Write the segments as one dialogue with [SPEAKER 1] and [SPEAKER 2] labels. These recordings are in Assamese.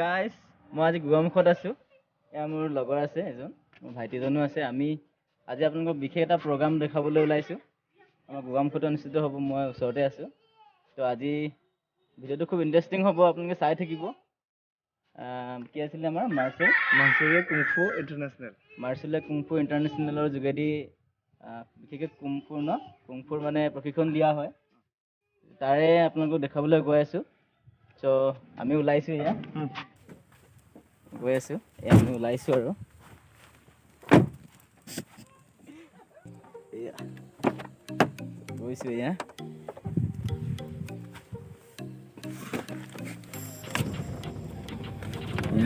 [SPEAKER 1] গাইজ মই আজি গোৱামুখত আছোঁ। এয়া মোৰ লগৰ আছে এজন, মোৰ ভাইটিজনো আছে। আমি আজি আপোনালোকক বিশেষ এটা প্ৰগ্ৰাম দেখাবলৈ ওলাইছোঁ। আমাৰ গোৱামুখত অনুষ্ঠিত হ'ব, মই ওচৰতে আছোঁ। তো আজি ভিডিঅ'টো খুব ইণ্টাৰেষ্টিং হ'ব, আপোনালোকে চাই থাকিব। কি আছিলে আমাৰ মাৰ্চেলিয়া কুংফু ইণ্টাৰনেশ্যনেলৰ যোগেদি বিশেষকৈ কুংফুৰ মানে প্ৰশিক্ষণ দিয়া হয়। তাৰে আপোনালোকক দেখাবলৈ গৈ আছোঁ। চ' আমি ওলাইছোঁ, এয়া গৈ আছোঁ, আমি ওলাইছোঁ আৰু এয়া গৈছোঁ, এয়া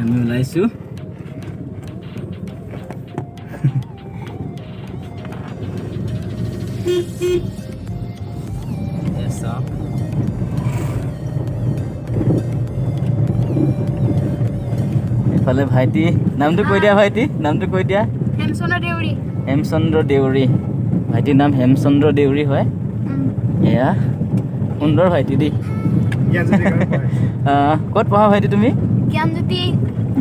[SPEAKER 1] আমি ওলাইছোঁ। এফালে ভাইটি, নামটো কৈ দিয়া ভাইটি, নামটো কৈ দিয়া। হেমচন্দ্ৰ দেউৰী। ভাইটিৰ নাম হেমচন্দ্ৰ দেউৰী হয়। এয়া সুন্দৰ ভাইটি দেই। ক'ত পঢ়া ভাইটি তুমি?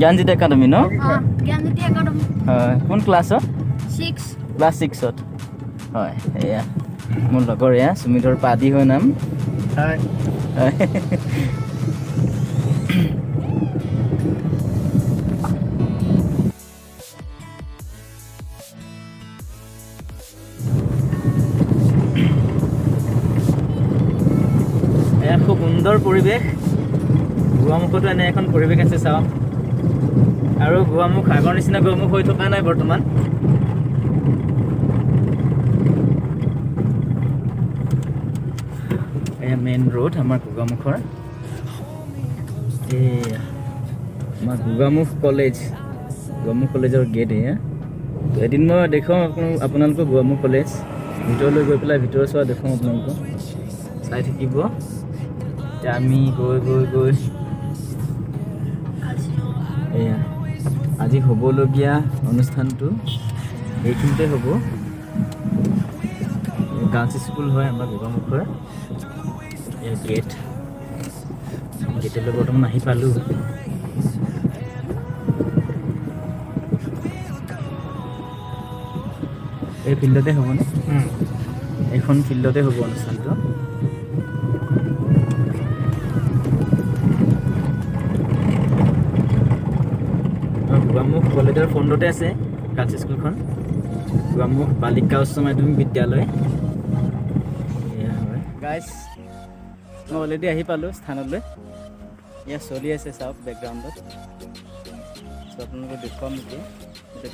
[SPEAKER 1] জ্ঞানজ্যোতি একাডেমি ন? হয়। কোন ক্লাছত? ক্লাছ 6ত হয়। এয়া মোৰ লগৰ, এয়া সুমিতৰ পাদি হয় নাম। এয়া খুব সুন্দৰ পৰিৱেশ। গোৱামুখতো এনে এখন পৰিৱেশ আছে, চাওক। আৰু গোৱামুখ আগৰ নিচিনা গোৱামুখ হৈ থকা নাই বৰ্তমান। এয়া মেইন ৰোড আমাৰ গোগামুখৰ। এয়া আমাৰ গোগামুখ কলেজৰ গেট। এয়া এদিন মই দেখুৱাম আপোনালোকক গোগামুখ কলেজ ভিতৰলৈ গৈ পেলাই, ভিতৰ চোৱা দেখুৱাম আপোনালোকক, চাই থাকিব। এতিয়া আমি গৈ এয়া আজি হ'বলগীয়া অনুষ্ঠানটো এইখিনিতে হ'ব। গাৰ্লছ স্কুল হয় আমাৰ গোগামুখৰ। এই গেটলৈ বৰ্তমান আহি পালোঁ। এই ফিল্ডতে হ'বনে? এইখন ফিল্ডতে হ'ব অনুষ্ঠানটো। গোৱামুখ কলেজৰ ফ্ৰণ্টতে আছে গাৰ্লছ স্কুলখন, গোৱামুখ বালিকা উচ্চ মাধ্যমিক বিদ্যালয়। এয়া হয় গাইজ, মই অলৰেডি আহি পালোঁ স্থানলৈ। এয়া চলি আছে, চাওক বেকগ্ৰাউণ্ডত। চ' আপোনালোকক দেখুৱাম এতিয়া,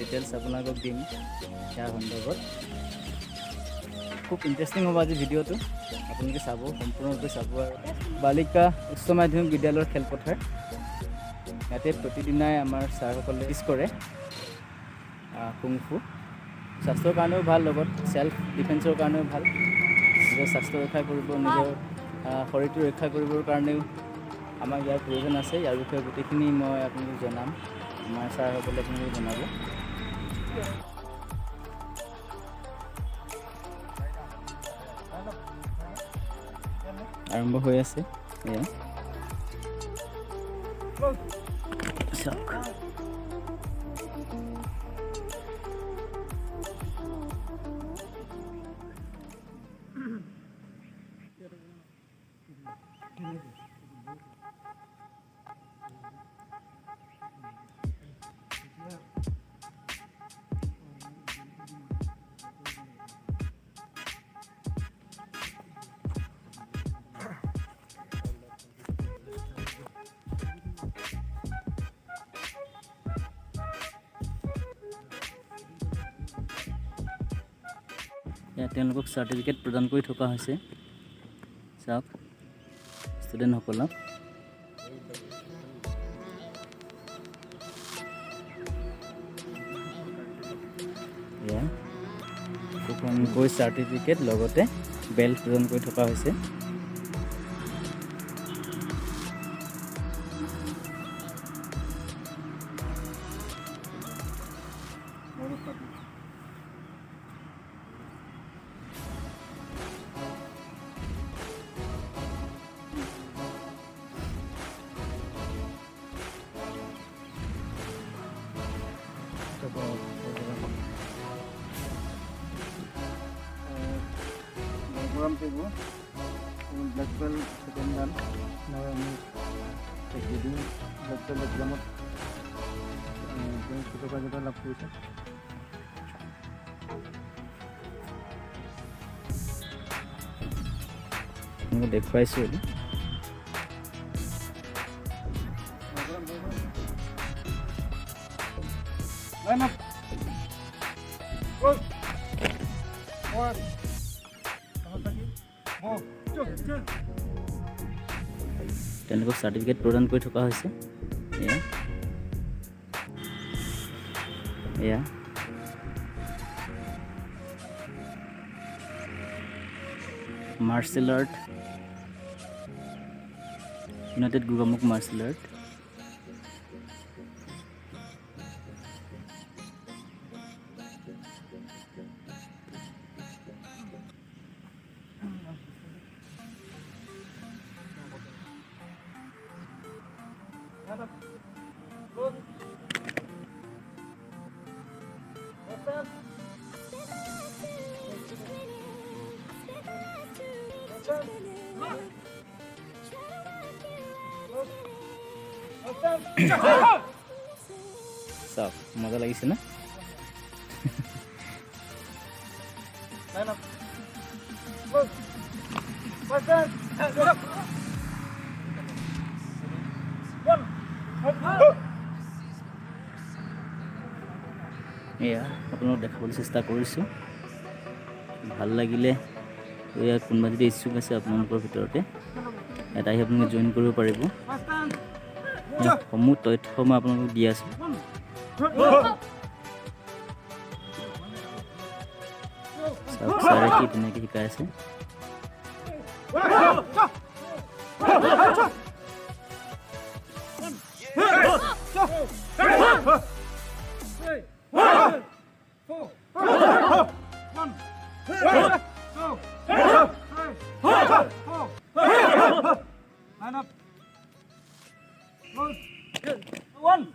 [SPEAKER 1] ডিটেইলছ আপোনালোকক দিম ইয়াৰ সন্দৰ্ভত। খুব ইণ্টাৰেষ্টিং হ'ব আজি ভিডিঅ'টো, আপোনালোকে চাব, সম্পূৰ্ণৰূপে চাব। আৰু বালিকা উচ্চ মাধ্যমিক বিদ্যালয়ৰ খেলপথাৰ, ইয়াতে প্ৰতিদিনাই আমাৰ ছাৰসকলে টিচ কৰে কুংফু। স্বাস্থ্যৰ কাৰণেও ভাল, লগত চেল্ফ ডিফেন্সৰ কাৰণেও ভাল। নিজৰ স্বাস্থ্য ৰক্ষা কৰিব, নিজৰ শৰীৰটো ৰক্ষা কৰিবৰ কাৰণেও আমাক ইয়াৰ প্ৰয়োজন আছে। ইয়াৰ বিষয়ে গোটেইখিনি মই আপোনালোকক জনাম, আমাৰ ছাৰসকলে আপোনালোকক জনাব। আৰম্ভ হৈ আছে, এয়া চাওক। ইয়াত তেওঁলোকক চাৰ্টিফিকেট প্ৰদান কৰি থকা হৈছে, চাওক ষ্টুডেণ্টসকলক। এয়া দুখনকৈ চাৰ্টিফিকেট লগতে বেল্ট প্ৰদান কৰি থকা হৈছে।
[SPEAKER 2] program tego black belt second dan আমি একদিন black belt examত কৃতকাৰ্যতা লাভ কৰিছে
[SPEAKER 1] মই দেখুৱাইছো
[SPEAKER 2] line up good one
[SPEAKER 1] তেওঁলোকক চাৰ্টিফিকেট প্ৰদান কৰি থকা হৈছে এয়া martial art united Gogamukh martial art চাওক মজা লাগিছে না
[SPEAKER 2] line up good person
[SPEAKER 1] এয়া আপোনালোকক দেখাবলৈ চেষ্টা কৰিছোঁ ভাল লাগিলে ইয়াত কোনোবা যদি ইচ্ছুক আছে আপোনালোকৰ ভিতৰতে এটা আহি আপোনালোকে জইন কৰিব পাৰিব সমূহ তথ্য মই আপোনালোকক দি আছোঁ চাওক ছাৰে কি ধুনীয়াকৈ শিকাই আছে
[SPEAKER 2] line up good one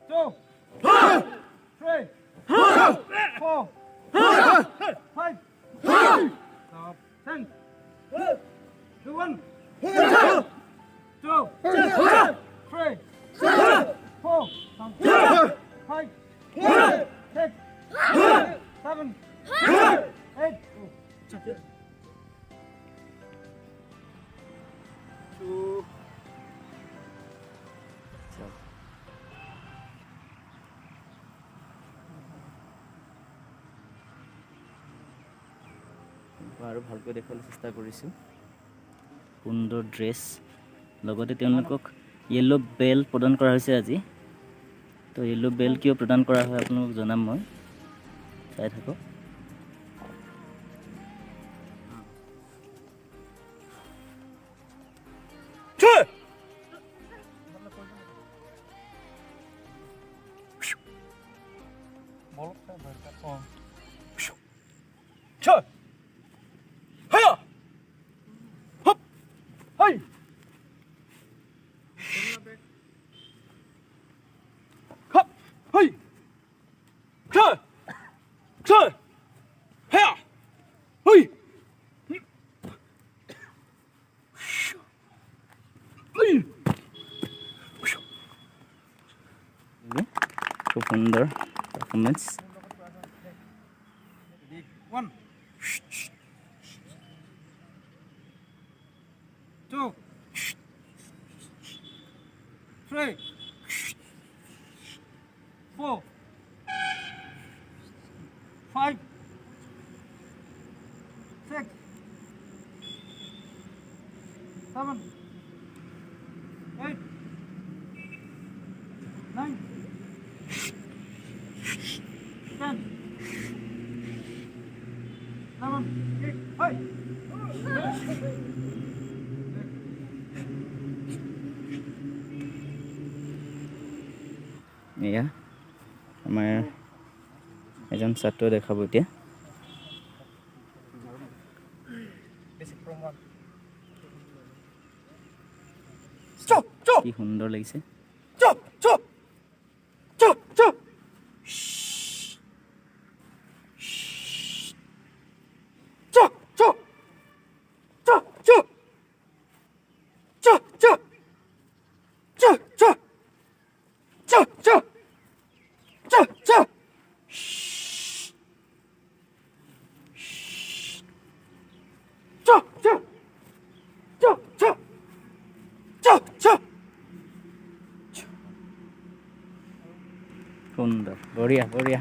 [SPEAKER 2] two three four five stop 10 do one two three four five six seven eight
[SPEAKER 1] আৰু ভালকৈ দেখুৱাবলৈ চেষ্টা কৰিছোঁ সুন্দৰ ড্ৰেছ লগতে তেওঁলোকক য়েল্ল' বেল প্ৰদান কৰা হৈছে আজি তো য়েল্ল' বেল কিয় প্ৰদান কৰা হয় আপোনালোকক জনাম মই চাই থাকক খুব সুন্দৰ performance
[SPEAKER 2] one two three four five six seven eight nine 10 11 8
[SPEAKER 1] এয়া আমাৰ এজন ছাত্ৰ দেখাব এতিয়া কি সুন্দৰ লাগিছে সুন্দৰ বঢ়িয়া বঢ়িয়া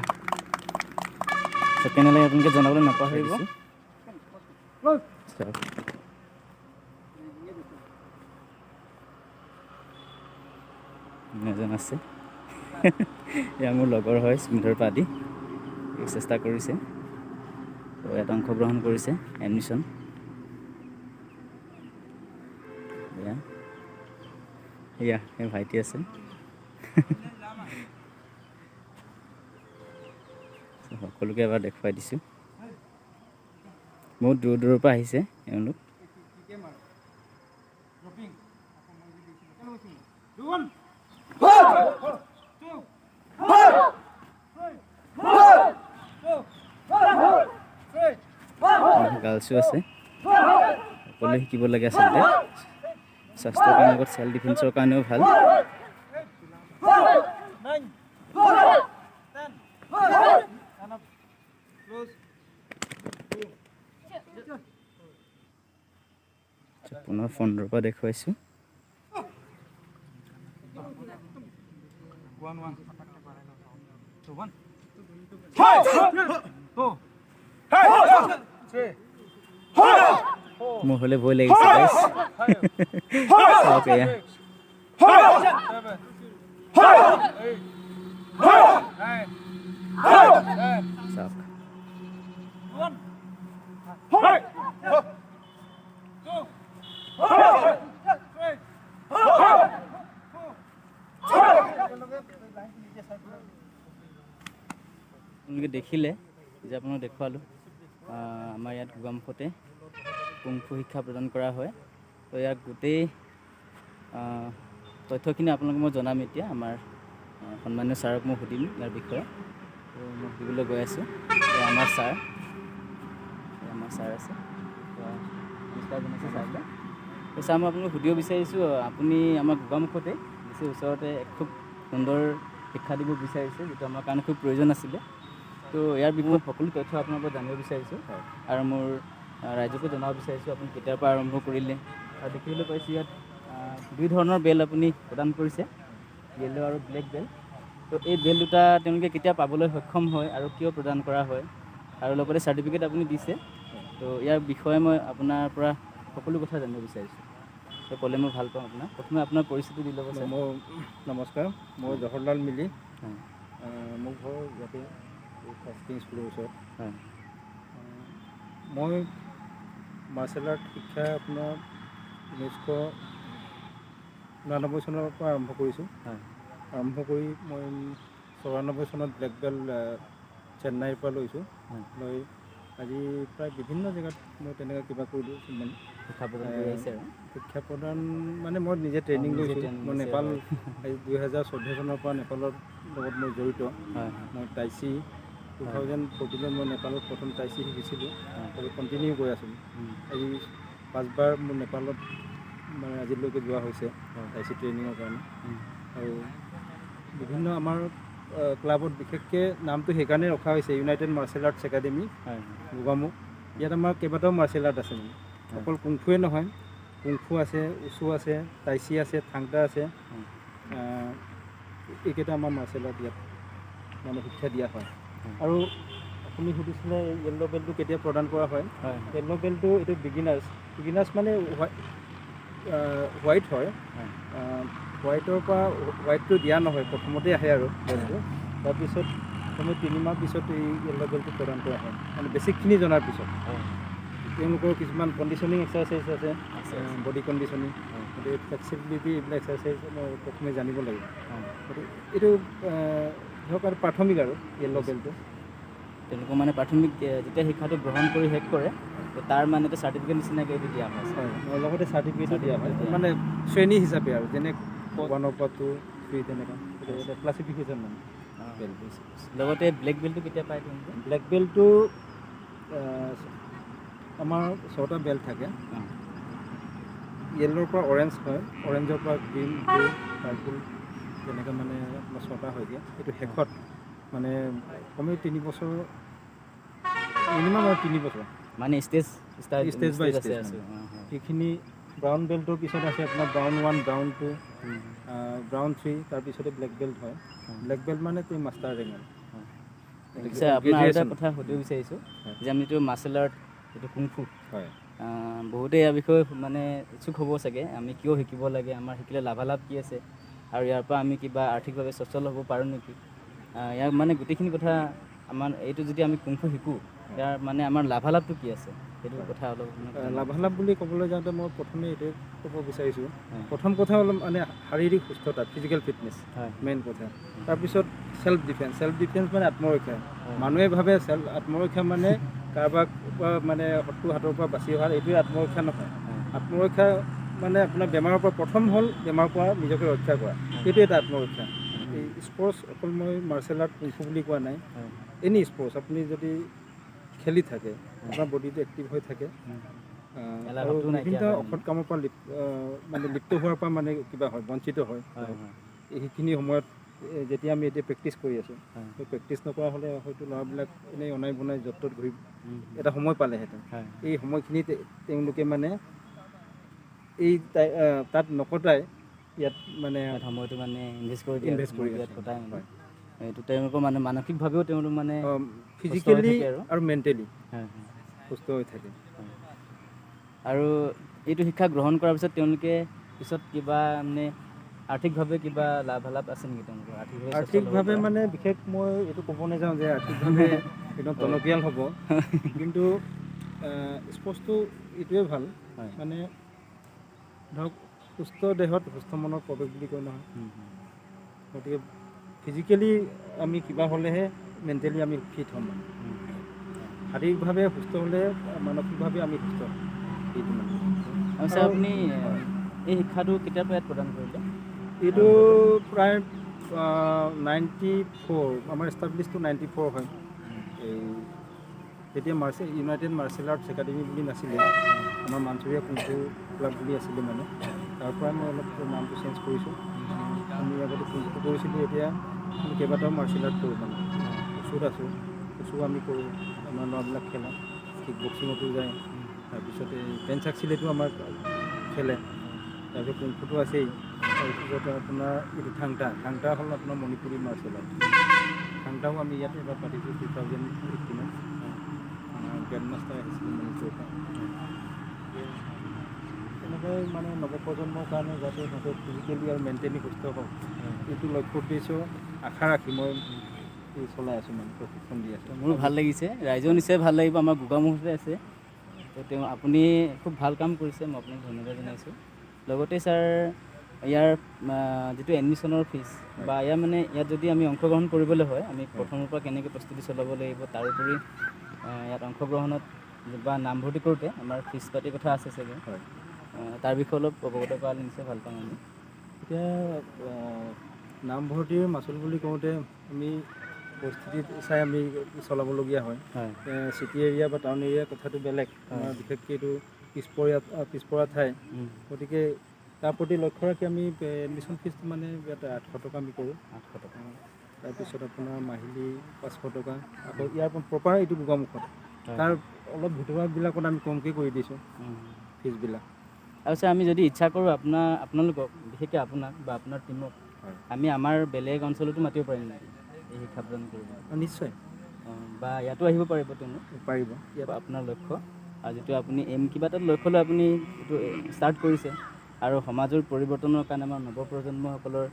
[SPEAKER 1] তো কেনেলাগে আপোনালোকে জনাবলৈ নাপাহৰিব এজন আছে এয়া মোৰ লগৰ হয় স্মিথৰ পাদি চেষ্টা কৰিছে তো ইয়াত অংশগ্ৰহণ কৰিছে এডমিশ্যন এয়া এই ভাইটি আছে সকলোকে এবাৰ দেখুৱাই দিছোঁ বহুত দূৰ দূৰৰ পৰা আহিছে এওঁলোক গাৰ্লছো আছে সকলোৱে শিকিব লাগে আচলতে স্বাস্থ্যৰ কাৰণে লগত চেল্ফ ডিফেন্সৰ কাৰণেও ভাল পুনৰ ফোনৰ পৰা দেখুৱাইছোঁ মোৰ হ'লে ভয় লাগিছে গাইছ চাওক এয়া চাওক আপোনালোকে দেখিলে যে আপোনাক দেখুৱালোঁ আমাৰ ইয়াত গোগামুখতে কুংফু শিক্ষা প্ৰদান কৰা হয় তো ইয়াৰ গোটেই তথ্যখিনি আপোনালোকক মই জনাম এতিয়া আমাৰ সন্মানীয় ছাৰক মই সুধিম ইয়াৰ বিষয়ে তো মই সুধিবলৈ গৈ আছোঁ আমাৰ ছাৰ আছে নমস্কাৰ জনাইছোঁ ছাৰলৈ তো ছাৰ মই আপোনাক সুধিব বিচাৰিছোঁ আপুনি আমাৰ গোগামুখতে বেছি ওচৰতে খুব সুন্দৰ শিক্ষা দিব বিচাৰিছে যিটো আমাৰ কাৰণে খুব প্ৰয়োজন আছিলে তো ইয়াৰ বিষয়ে সকলো তথ্য আপোনাৰ পৰা জানিব বিচাৰিছোঁ আৰু মোৰ ৰাইজকো জনাব বিচাৰিছোঁ আপুনি কেতিয়াৰ পৰা আৰম্ভ কৰিলে আৰু দেখিবলৈ পাইছোঁ ইয়াত দুই ধৰণৰ বেল আপুনি প্ৰদান কৰিছে য়েল্ল' আৰু ব্লেক বেল তো এই বেল দুটা তেওঁলোকে কেতিয়া পাবলৈ সক্ষম হয় আৰু কিয় প্ৰদান কৰা হয় আৰু লগতে চাৰ্টিফিকেট আপুনি দিছে তো ইয়াৰ বিষয়ে মই আপোনাৰ পৰা সকলো কথা জানিব বিচাৰিছোঁ তো ক'লে মই ভাল পাম আপোনাক প্ৰথমে আপোনাৰ পৰিস্থিতি দি ল'ব চাই
[SPEAKER 2] মোৰ নমস্কাৰ মই জৱাহৰলাল মিলি মোৰ ঘৰ ইয়াতে ফাৰ্ষ্টিং স্কুলৰ ওচৰত
[SPEAKER 1] হয়
[SPEAKER 2] মই মাৰ্চেল আৰ্ট শিক্ষা আপোনাৰ 1999 চনৰ পৰা আৰম্ভ কৰিছোঁ
[SPEAKER 1] হয়
[SPEAKER 2] আৰম্ভ কৰি মই 94 চনত ব্লেক বেল্ট চেন্নাইৰ পৰা লৈছোঁ লৈ আজি প্ৰায় বিভিন্ন জেগাত মই তেনেকৈ কিবা কৰিলোঁ মানে শিক্ষা প্ৰদান মানে মই নিজে ট্ৰেইনিং লৈছোঁ মই নেপাল 2014 চনৰ পৰা নেপালৰ লগত মই জড়িত মই টাইচি 2014 মই নেপালত প্ৰথম টাইচি শিকিছিলোঁ আৰু কণ্টিনিউ কৰি আছোঁ আজি 5 বাৰ মোৰ নেপালত মানে আজিলৈকে যোৱা হৈছে টাইচি ট্ৰেইনিঙৰ কাৰণে আৰু বিভিন্ন আমাৰ ক্লাবত বিশেষকৈ নামটো সেইকাৰণে ৰখা হৈছে united martial arts academy Gogamukh ইয়াত আমাৰ কেইবাটাও মাৰ্চেল আৰ্ট আছে মানে অকল কুংফুৱে নহয় কুংফু আছে উচু আছে টাইচি আছে থাংটা আছে এইকেইটা আমাৰ মাৰ্চেল আৰ্ট ইয়াত মানে শিক্ষা দিয়া হয় আৰু আপুনি সুধিছিলে য়েল্ল' বেল্টটো কেতিয়া প্ৰদান কৰা হয় য়েল্ল' বেল্টটো এইটো বিগিনাৰ্ছ মানে হোৱাইট হয় হোৱাইটৰ পৰা হোৱাইটটো দিয়া নহয় প্ৰথমতে আহে আৰু বেল্টটো তাৰপিছত কমেও 3 মাহ পিছত এই য়েল্ল' বেল্টটো প্ৰদান কৰা হয় মানে বেছিকখিনি জনাৰ পিছত তেওঁলোকৰ কিছুমান কণ্ডিশ্যনিং এক্সাৰচাইজ আছে বডি কণ্ডিশ্যনিং গতিকে ফ্লেক্সিবিলিটি এইবিলাক এক্সাৰচাইজ মই প্ৰথমে জানিব লাগিব এইটো ধৰক আৰু প্ৰাথমিক আৰু য়েল্ল' বেল্টটো
[SPEAKER 1] তেওঁলোকৰ মানে প্ৰাথমিক যেতিয়া শিক্ষাটো গ্ৰহণ কৰি শেষ কৰে তো তাৰ মানে এটা চাৰ্টিফিকেট নিচিনাকৈ এইটো দিয়া হয়
[SPEAKER 2] লগতে চাৰ্টিফিকেটো দিয়া হয় মানে শ্ৰেণী হিচাপে আৰু যেনে 1 পৰা 2 3 তেনেকুৱা এটা ক্লাছিফিকেশ্যন মানে
[SPEAKER 1] লগতে ব্লেক বেল্টটো কেতিয়া পায় তেওঁলোকে
[SPEAKER 2] ব্লেক বেল্টটো আমাৰ 6টা বেল্ট থাকে য়েল্ল'ৰ পৰা অৰেঞ্জ হয় অৰেঞ্জৰ পৰা গ্ৰীণ ব্লু পাৰ্পল তেনেকৈ মানে আপোনাৰ 6টা হয়গৈ এইটো শেষত মানে কমেও 3 বছৰ মিনিমাম আৰু 3 বছৰ
[SPEAKER 1] মানে ষ্টেজ
[SPEAKER 2] বাই ষ্টেজ সেইখিনি ব্ৰাউন বেল্টৰ পিছত আছে আপোনাৰ ব্ৰাউন 1, ব্ৰাউন 2, ব্ৰাউন 3, তাৰপিছতে ব্লেক বেল্ট হয়। ব্লেক বেল্ট মানে তুমি মাষ্টাৰ ৰেংক।
[SPEAKER 1] পিছে আপোনাৰ আৰু এটা কথা সুধিব বিচাৰিছোঁ যে আমিতো মাৰ্চেল আৰ্ট এইটো কুংফু
[SPEAKER 2] হয়,
[SPEAKER 1] বহুতে ইয়াৰ বিষয়ে মানে ইচ্ছুক হ'ব চাগে, আমি কিয় শিকিব লাগে, আমাৰ শিকিলে লাভালাভ কি আছে, আৰু ইয়াৰ পৰা আমি কিবা আৰ্থিকভাৱে সচ্ছল হ'ব পাৰোঁ নেকি, ইয়াৰ মানে গোটেইখিনি কথা আমাৰ এইটো যদি আমি কুংফু শিকোঁ ইয়াৰ মানে আমাৰ লাভালাভটো কি আছে সেইটো কথা অলপ
[SPEAKER 2] লাভালাভ বুলি ক'বলৈ যাওঁতে মই প্ৰথমে এইটোৱে ক'ব বিচাৰিছোঁ, প্ৰথম কথা অলপ মানে শাৰীৰিক সুস্থতা, ফিজিকেল ফিটনেছ মেইন কথা। তাৰপিছত চেল্ফ ডিফেন্স মানে আত্মৰক্ষা। মানুহে ভাবে আত্মৰক্ষা মানে কাৰোবাক মানে শত্ৰু হাতৰ পৰা বাচি অহাৰ, এইটোৱে আত্মৰক্ষা নহয়। আত্মৰক্ষা মানে আপোনাৰ বেমাৰৰ পৰা প্ৰথম হ'ল বেমাৰৰ পৰা নিজকে ৰক্ষা কৰা, এইটো এটা আত্মৰক্ষা। এই স্পৰ্টছ অকল মই মাৰ্চেল আৰ্ট কুংফু বুলি কোৱা নাই, এনি স্পৰ্টছ আপুনি যদি খেলি থাকে আপোনাৰ বডিটো এক্টিভ হৈ থাকে আৰু বিভিন্ন অসৎ কামৰ পৰা মানে লিপ্ত হোৱাৰ পৰা মানে কিবা হয়, বঞ্চিত হয়। সেইখিনি সময়ত যেতিয়া আমি এতিয়া প্ৰেক্টিছ কৰি আছোঁ, সেই প্ৰেক্টিছ নকৰা হ'লে হয়তো ল'ৰাবিলাক এনেই অনাই বনাই য'ত ত'ত ঘূৰি এটা সময় পালেহেঁতেন। এই সময়খিনিত তেওঁলোকে মানে এই তাত নকটাই ইয়াত মানে
[SPEAKER 1] সময়টো মানে ইনভেষ্ট কৰি কটাই
[SPEAKER 2] হয়।
[SPEAKER 1] এইটো তেওঁলোকৰ মানে মানসিকভাৱেও তেওঁলোক মানে
[SPEAKER 2] ফিজিকেলি আৰু মেণ্টেলি সুস্থ হৈ থাকে।
[SPEAKER 1] আৰু এইটো শিক্ষা গ্ৰহণ কৰাৰ পিছত তেওঁলোকে পিছত কিবা মানে আৰ্থিকভাৱে কিবা লাভালাভ আছে নেকি তেওঁলোকৰ?
[SPEAKER 2] আৰ্থিকভাৱে মানে বিশেষ মই এইটো ক'ব নাযাওঁ যে আৰ্থিকভাৱে একদম টনকিয়াল হ'ব, কিন্তু স্পৰ্টছটো এইটোৱে ভাল মানে ধৰক সুস্থ দেহত সুস্থ মনৰ প্ৰৱেশ বুলি কয় নহয়। গতিকে ফিজিকেলি আমি কিবা হ'লেহে মেণ্টেলি আমি ফিট হ'ম। শাৰীৰিকভাৱে সুস্থ হ'লে মানসিকভাৱে আমি সুস্থ হ'ম, সেইটো মানে।
[SPEAKER 1] ছাৰ আপুনি এই শিক্ষাটো কেতিয়াৰ পৰা ইয়াত প্ৰদান কৰিলে?
[SPEAKER 2] এইটো প্ৰায় 94, আমাৰ এষ্টাব্লিছটো 94 হয়। এই তেতিয়া ইউনাইটেড মাৰ্চেল আৰ্টছ একাডেমি বুলি নাছিলে, আমাৰ মানচুৰীয়া কুংফু ক্লাব বুলি আছিলে মানে। তাৰ পৰাই মই অলপ নামটো চেঞ্জ কৰিছোঁ। আমি আগতে কুংফু কৰিছিলোঁ, এতিয়া আমি কেইবাটাও মাৰ্চেল আৰ্ট কৰোঁ মানে। কুচুত আছোঁ, কুচু আমি কৰোঁ, আমাৰ ল'ৰাবিলাক খেলে, কিক বক্সিঙতো যায়, তাৰপিছতে পেঞ্চাক চিলেটো আমাৰ খেলে, তাৰপিছত কুংফুটো আছেই। তাৰপিছত আপোনাৰ এইটো থাংটা হ'ল আপোনাৰ মণিপুৰী মাৰ্চেল আৰ্ট। থাংটাও আমি ইয়াত এবাৰ পাতিছোঁ 2018। আমাৰ গ্ৰেণ্ড মাষ্টাৰ আহিছিলে মণিপুৰৰ পৰা। তেনেকৈ মানে নৱপ্ৰজন্মৰ কাৰণে যাতে সিহঁতে ফিজিকেলি আৰু মেণ্টেলি সুস্থ হওক, এইটো লক্ষ্য উদ্দেশ্য আশা ৰাখি মই চলাই আছোঁ মানে, প্ৰশিক্ষণ দি আছোঁ।
[SPEAKER 1] মোৰো ভাল লাগিছে, ৰাইজেও নিশ্চয় ভাল লাগিব, আমাৰ গোগামুখতে আছে। তো আপুনি খুব ভাল কাম কৰিছে, মই আপোনাক ধন্যবাদ জনাইছোঁ। লগতে ছাৰ ইয়াৰ যিটো এডমিশ্যনৰ ফিজ বা ইয়াত যদি আমি অংশগ্ৰহণ কৰিবলৈ হয়, আমি প্ৰথমৰ পৰা কেনেকৈ প্ৰস্তুতি চলাব লাগিব, তাৰোপৰি ইয়াত অংশগ্ৰহণত বা নামভৰ্তি কৰোঁতে আমাৰ ফিজ পাতিৰ কথা আছে চাগে, তাৰ বিষয়ে অলপ অৱগত কৰালে নিশ্চয় ভাল পাম আমি।
[SPEAKER 2] এতিয়া নামভৰ্তিৰ মাচুল বুলি কওঁতে আমি পৰিস্থিতি চাই আমি চলাবলগীয়া হয়। চিটি এৰিয়া বা টাউন এৰিয়াৰ কথাটো বেলেগ, আমাৰ বিশেষকৈ এইটো পিছপৰা ঠাই, গতিকে তাৰ প্ৰতি লক্ষ্য ৰাখি আমি এডমিশ্যন ফিজটো মানে ইয়াত 800 টকা আমি কৰোঁ। 800 টকা। তাৰপিছত আপোনাৰ মাহিলী 500 টকা, আকৌ ইয়াৰ প্ৰপাৰ এইটো গোগামুখত, তাৰ অলপ ভিতৰুৱাবিলাকত আমি কমকৈ কৰি দিছোঁ ফিজবিলাক।
[SPEAKER 1] আৰু ছাৰ আমি যদি ইচ্ছা কৰোঁ আপোনালোকক, বিশেষকৈ আপোনাক বা আপোনাৰ টীমক, আমি আমাৰ বেলেগ অঞ্চলতো মাতিব পাৰিম নেকি এই শিক্ষা প্ৰদান কৰিব?
[SPEAKER 2] নিশ্চয়।
[SPEAKER 1] বা ইয়াতো আহিব পাৰিব তেওঁলোক?
[SPEAKER 2] পাৰিব।
[SPEAKER 1] ইয়াত আপোনাৰ লক্ষ্য আৰু যিটো আপুনি কিবা এটা লক্ষ্য লৈ আপুনি এইটো ষ্টাৰ্ট কৰিছে, আৰু সমাজৰ পৰিৱৰ্তনৰ কাৰণে আমাৰ নৱপ্ৰজন্মসকলৰ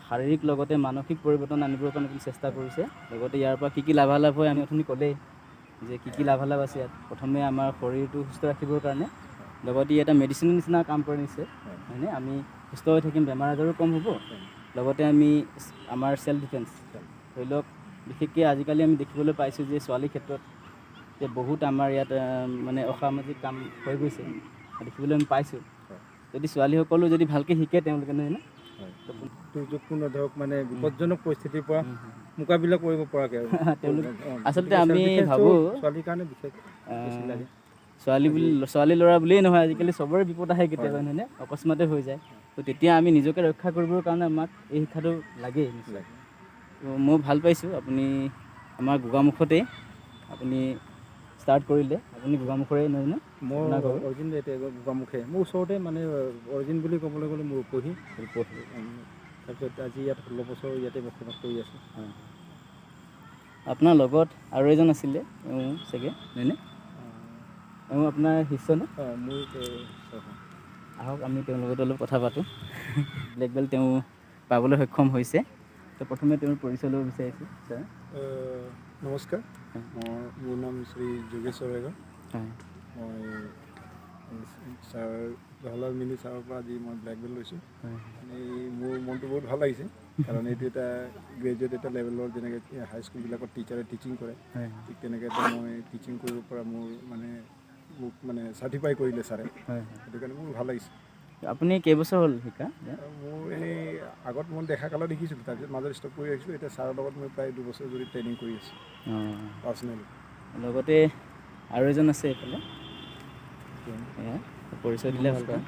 [SPEAKER 1] শাৰীৰিক লগতে মানসিক পৰিৱৰ্তন আনিবৰ কাৰণে আপুনি চেষ্টা কৰিছে। লগতে ইয়াৰ পৰা কি লাভালাভ হয় আমি অথনি ক'লেই যে কি লাভালাভ আছে ইয়াত। প্ৰথমে আমাৰ শৰীৰটো সুস্থ ৰাখিবৰ কাৰণে, লগতে এটা মেডিচিনৰ নিচিনা কাম কৰি নিছে, হয়নে? আমি সুস্থ হৈ থাকিম, বেমাৰ আজাৰো কম হ'ব, লগতে আমি আমাৰ চেল্ফ ডিফেন্স, ধৰি লওক বিশেষকৈ আজিকালি আমি দেখিবলৈ পাইছোঁ যে ছোৱালীৰ ক্ষেত্ৰত যে বহুত আমাৰ ইয়াত মানে অসামাজিক কাম হৈ গৈছে, দেখিবলৈ আমি পাইছোঁ। যদি ছোৱালীসকলো যদি ভালকৈ শিকে তেওঁলোকে, নহয় নে?
[SPEAKER 2] দুৰ্যোগপূৰ্ণ ধৰক মানে বিপদজনক পৰিস্থিতিৰ পৰা মোকাবিলা কৰিব পৰাকৈ আৰু
[SPEAKER 1] তেওঁলোক আচলতে আমি ভাবোঁ
[SPEAKER 2] ছোৱালীৰ কাৰণে বিশেষ লাগে।
[SPEAKER 1] ছোৱালী ল'ৰা বুলিয়েই নহয়, আজিকালি চবৰে বিপদ আহে কেতিয়াবা, নহয়নে? অকস্মাতে হৈ যায়। তো তেতিয়া আমি নিজকে ৰক্ষা কৰিবৰ কাৰণে আমাক এই শিক্ষাটো লাগেই নিশ্চয়। তো মই ভাল পাইছোঁ আপুনি আমাৰ গোগামুখতেই আপুনি ষ্টাৰ্ট কৰিলে আপুনি গোগামুখৰে নহয় নে
[SPEAKER 2] মোৰ
[SPEAKER 1] আপোনাৰ ঘৰ?
[SPEAKER 2] অৰিজিন এতিয়া গোগামুখে মোৰ ওচৰতে মানে অৰিজিন বুলি ক'বলৈ গ'লে মোৰ ৰূপহী তাৰপিছত আজি ইয়াত 16 বছৰ ইয়াতে বসবাস কৰি আছোঁ।
[SPEAKER 1] আপোনাৰ লগত আৰু এজন আছিলে চাগে হয়নে আপোনাৰ শিষ্য নে?
[SPEAKER 2] মোৰ
[SPEAKER 1] আহক আমি তেওঁৰ লগত অলপ কথা পাতোঁ। ব্লেক বেল্ট তেওঁ পাবলৈ সক্ষম হৈছে। তো প্ৰথমে তেওঁৰ পৰিচয় ল'ব বিচাৰিছোঁ ছাৰ।
[SPEAKER 2] নমস্কাৰ, মোৰ নাম শ্ৰী যোগেশ চৰাইগা।
[SPEAKER 1] হয়
[SPEAKER 2] মই ছাৰ জৱাহৰলাল নেহৰু ছাৰৰ পৰা আজি মই ব্লেক বেল্ট লৈছোঁ। মোৰ মনটো বহুত ভাল লাগিছে কাৰণ এইটো এটা গ্ৰেজুৱেট এটা লেভেলৰ যেনেকৈ হাইস্কুলবিলাকত টিচাৰে টিচিং কৰে ঠিক তেনেকৈ এটা মই টিচিং কৰিব পৰা মোৰ মোক চাৰ্টিফাই কৰিলে ছাৰে, সেইটো কাৰণে মোৰ ভাল লাগিছে।
[SPEAKER 1] আপুনি কেইবছৰ হ'ল শিকা?
[SPEAKER 2] মোৰ এনেই আগত মই দেখা কালত দেখিছিলোঁ, তাৰপিছত মাজত ষ্টপ কৰি ৰাখিছিলোঁ। এতিয়া ছাৰৰ লগত মই প্ৰায় 2 বছৰ ধৰি ট্ৰেইনিং কৰি আছোঁ পাৰ্চনেলি।
[SPEAKER 1] লগতে আৰু এজন আছে এইফালে, পৰিচয় দিলে ভাল পাম।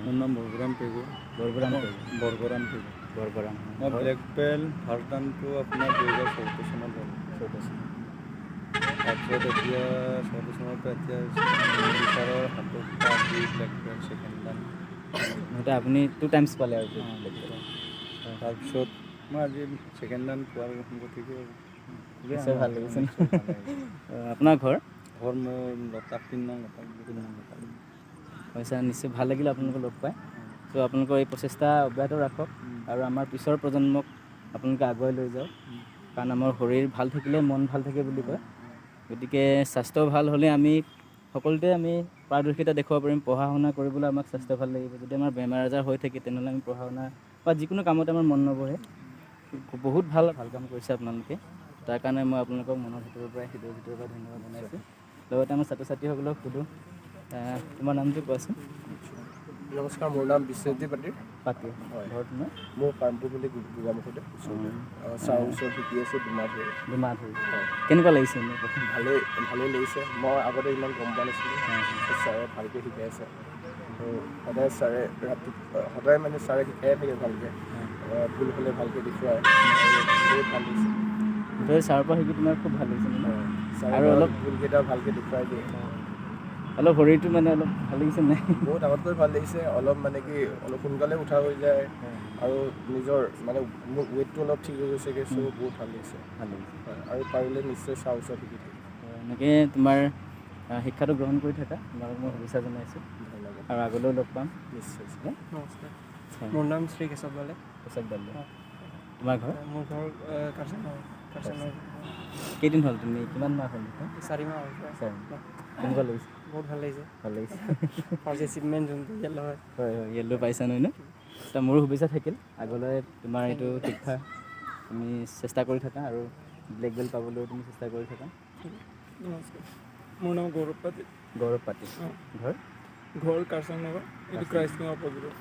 [SPEAKER 2] মোৰ নাম বৰবৰাম পেগু। বৰবৰাম মই ব্লেক বেল্ট ভাৰদানটো আপোনাৰ 2014 চনত হ'ল। তাৰপিছত এতিয়া 14 চনৰ পৰা এতিয়া ছাৰৰ হাতত ব্লেক বেল্ট ছেকেণ্ড ডান।
[SPEAKER 1] আপুনি 2 টাইমছ পালে আৰু
[SPEAKER 2] তাৰপিছত মই আজি ছেকেণ্ড ডান পোৱাৰ গতিকে
[SPEAKER 1] নিশ্চয় ভাল লাগিছে। আপোনাৰ ঘৰ
[SPEAKER 2] মোৰ লতাক 3 নং লতাক।
[SPEAKER 1] হয় ছাৰ, নিশ্চয় ভাল লাগিলে আপোনালোকক লগ পাই। চ' আপোনালোকৰ এই প্ৰচেষ্টা অব্যাহত ৰাখক আৰু আমাৰ পিছৰ প্ৰজন্মক আপোনালোকে আগুৱাই লৈ যাওক, কাৰণ আমাৰ শৰীৰ ভাল থাকিলে মন ভাল থাকে বুলি কয়। গতিকে স্বাস্থ্য ভাল হ'লে আমি সকলোতে আমি পাৰদৰ্শিতা দেখুৱাব পাৰিম। পঢ়া শুনা কৰিবলৈ আমাক স্বাস্থ্য ভাল লাগিব। যদি আমাৰ বেমাৰ আজাৰ হৈ থাকে তেনেহ'লে আমি পঢ়া শুনা বা যিকোনো কামতে আমাৰ মন নবহে। বহুত ভাল কাম কৰিছে আপোনালোকে, তাৰ কাৰণে মই আপোনালোকক মনৰ ভিতৰৰ পৰা ধন্যবাদ জনাইছোঁ। লগতে আমাৰ ছাত্ৰ ছাত্ৰীসকলক সোধোঁ, তোমাৰ নামটো কোৱাচোন?
[SPEAKER 3] নমস্কাৰ, মোৰ নাম বিশ্বজিৎ
[SPEAKER 1] পাতি
[SPEAKER 3] হয়।
[SPEAKER 1] ঘৰ তোমাৰ?
[SPEAKER 3] মোৰ কামপুৰ বুলি গোগামুখতে ওচৰতে ছাৰ ওচৰত শিকি আছোঁ
[SPEAKER 1] দুমাহ ধৰি। কেনেকুৱা লাগিছে এনেই প্ৰথম?
[SPEAKER 3] ভালেই লাগিছে। মই আগতে ইমান গম পোৱা নাছিলোঁ। ছাৰে ভালকৈ শিকাই আছে আৰু সদায় ছাৰে সদায় ছাৰে শিকাই থাকে ভালকৈ, ভুল হ'লে ভালকৈ দেখুৱায় আৰু বহুত ভাল লাগিছে।
[SPEAKER 1] মুঠতে ছাৰৰ পৰা শিকি তোমাৰ খুব ভাল লাগিছে ন?
[SPEAKER 3] ছাৰে
[SPEAKER 1] আৰু অলপ
[SPEAKER 3] ভুলকেইটা ভালকৈ দেখুৱাই দিয়ে।
[SPEAKER 1] অলপ শৰীৰটো অলপ ভাল লাগিছে নাই?
[SPEAKER 3] বহুত আগতকৈ ভাল লাগিছে। অলপ অলপ সোনকালে উঠা হৈ যায় আৰু নিজৰ মোৰ ৱেইটটো অলপ ঠিক হৈ গৈছেগৈ। চ' বহুত ভাল লাগিছে আৰু পাৰিলে নিশ্চয় ছাৰৰ ওচৰত শিকি থাকিম।
[SPEAKER 1] এনেকৈ তোমাৰ শিক্ষাটো গ্ৰহণ কৰি থাকা, তোমালোক মই শুভেচ্ছা জনাইছোঁ আৰু আগলৈও লগ পাম
[SPEAKER 3] নিশ্চয়।
[SPEAKER 4] নমস্কাৰ, মোৰ নাম শ্ৰী কেশৱ বালে।
[SPEAKER 1] তোমাৰ ঘৰ?
[SPEAKER 4] মোৰ ঘৰ কাৰ্চান।
[SPEAKER 1] কেইদিন হ'ল তুমি কিমান মাহ হ'ল?
[SPEAKER 4] 4 মাহ হ'ল।
[SPEAKER 1] কেনেকুৱা লাগিছে?
[SPEAKER 4] বহুত ভাল লাগিছে। ফাৰ্ষ্ট এচিভমেণ্ট যোনটো য়েল্ল' হয়।
[SPEAKER 1] হয় য়েল্ল' পাইছা নহয় ন? ত' মোৰো শুভেচ্ছা থাকিল। আগলৈ তোমাৰ এইটো শিক্ষা তুমি চেষ্টা কৰি থাকা আৰু ব্লেক বেল্ট পাবলৈও তুমি চেষ্টা কৰি থাকা।
[SPEAKER 4] নমস্কাৰ, মোৰ নাম গৌৰৱ পাতি। ঘৰ কাৰ্চান নগৰ, এইটো ক্ৰাইষ্টৰ অপজিটত।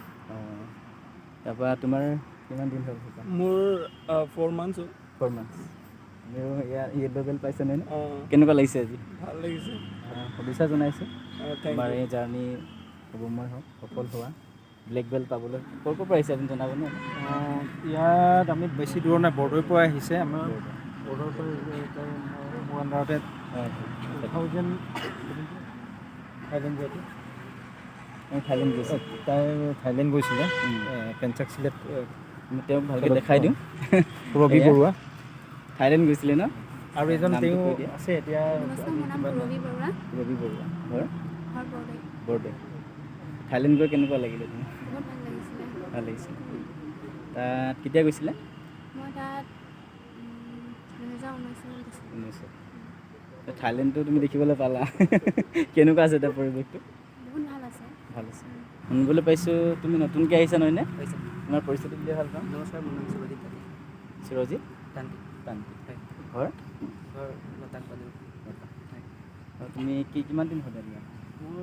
[SPEAKER 1] তাৰপৰা তোমাৰ কিমান দিন হ'ল?
[SPEAKER 4] মোৰ 4 মান্থছ হ'ল।
[SPEAKER 1] 4 মান্থছ। য়েল্ল' বেল্ট পাইছা নহয়?
[SPEAKER 4] অঁ,
[SPEAKER 1] কেনেকুৱা লাগিছে আজি?
[SPEAKER 4] ভাল লাগিছে।
[SPEAKER 1] শুভেচ্ছা জনাইছোঁ
[SPEAKER 4] থেংক
[SPEAKER 1] তোমাৰ
[SPEAKER 4] ইউ।
[SPEAKER 1] এই জাৰ্ণি সুগময় হওক, সফল হোৱা। ব্লেক বেল্ট পাবলৈ ক'ৰ পৰা আহিছে আপুনি জনাবনে?
[SPEAKER 2] ইয়াত আমি বেছি দূৰ নাই, বৰদৈৰ পৰা আহিছে। আমাৰ বৰদৈৰ পৰা মোৰ আণ্ডাৰতে 2000
[SPEAKER 1] থাইলেণ্ড গৈছে।
[SPEAKER 2] তাই থাইলেণ্ড গৈছিলে। পেঞ্চাক চিলেট
[SPEAKER 1] তেওঁক ভালকৈ দেখাই দিওঁ।
[SPEAKER 2] ৰবি বৰুৱা
[SPEAKER 1] থাইলেণ্ড গৈছিলে ন?
[SPEAKER 2] আৰু এজন
[SPEAKER 1] নামটো
[SPEAKER 2] তেওঁ
[SPEAKER 1] কৈ দিয়া।
[SPEAKER 2] আছে এতিয়া।
[SPEAKER 5] নমস্কাৰ, মোৰ নাম ৰবি বৰুৱা।
[SPEAKER 1] ৰবি বৰুৱা। ঘৰ
[SPEAKER 5] বৰদৈ।
[SPEAKER 1] বৰদৈ। থাইলেণ্ড গৈ কেনেকুৱা লাগিলে তোমাৰ?
[SPEAKER 5] বহুত ভাল লাগিছিলে।
[SPEAKER 1] ভাল লাগিছিলে। তাত কেতিয়া গৈছিলে?
[SPEAKER 5] মই তাত 2019 চনত গৈছিলোঁ।
[SPEAKER 1] থাইলেণ্ডটো তুমি দেখিবলৈ পালা? কেনেকুৱা আছে তাৰ পৰিৱেশটো?
[SPEAKER 5] বহুত ভাল আছে।
[SPEAKER 1] ভাল আছে। শুনিবলৈ পাইছোঁ তুমি নতুনকৈ আহিছা নহয়নে? তোমাৰ পৰিচয়টো দিলে ভাল পাম।
[SPEAKER 4] নমস্কাৰ, মোৰ নাম সুৰজিৎ তাঁতী।
[SPEAKER 1] সুৰজিৎ
[SPEAKER 4] তান্তি।
[SPEAKER 1] ঘৰ?
[SPEAKER 4] ঘৰ লতাক পালোঁ।
[SPEAKER 1] তুমি কিমান দিন হ'ল ইয়াত?
[SPEAKER 4] মোৰ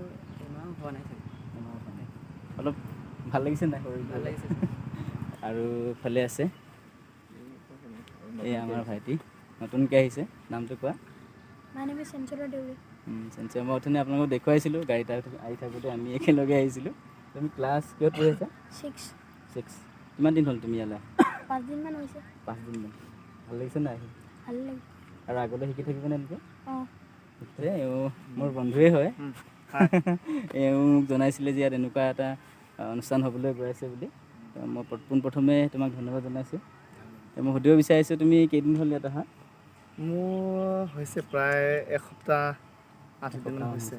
[SPEAKER 4] এমাহ হোৱা নাই চাগে।
[SPEAKER 1] অলপ ভাল লাগিছে নাই শৰীৰ?
[SPEAKER 4] ভাল লাগিছে।
[SPEAKER 1] আৰু ফালে আছে এই আমাৰ ভাইটি নতুনকৈ আহিছে, নামটো কোৱা?
[SPEAKER 5] মাই নেম ইজ চেঞ্চলৰ দেউৰী।
[SPEAKER 1] চেঞ্চৰ, মই অথনি আপোনালোকক দেখুৱাইছিলোঁ গাড়ীত আহি থাকোঁতে আমি একেলগে আহিছিলোঁ। তুমি ক্লাছ কিহত পঢ়ি আছা? 6। কিমান দিন হ'ল তুমি ইয়ালৈ?
[SPEAKER 5] 5 দিনমান হৈছে।
[SPEAKER 1] 5 দিনমান। ভাল লাগিছে নাই?
[SPEAKER 5] ভাল লাগিছে।
[SPEAKER 1] আৰু আগলৈ শিকি থাকিবনে এনেকৈ?
[SPEAKER 5] অঁ।
[SPEAKER 1] এওঁ মোৰ বন্ধুৱেই হয় এওঁ মোক জনাইছিলে যে ইয়াত এনেকুৱা এটা অনুষ্ঠান হ'বলৈ গৈ আছে বুলি মই পোনপ্ৰথমে তোমাক ধন্যবাদ জনাইছোঁ মই সুধিব বিচাৰিছোঁ তুমি কেইদিন হ'ল ইয়াত অহা
[SPEAKER 3] মোৰ হৈছে প্ৰায় এসপ্তাহ 8 দিন হৈছে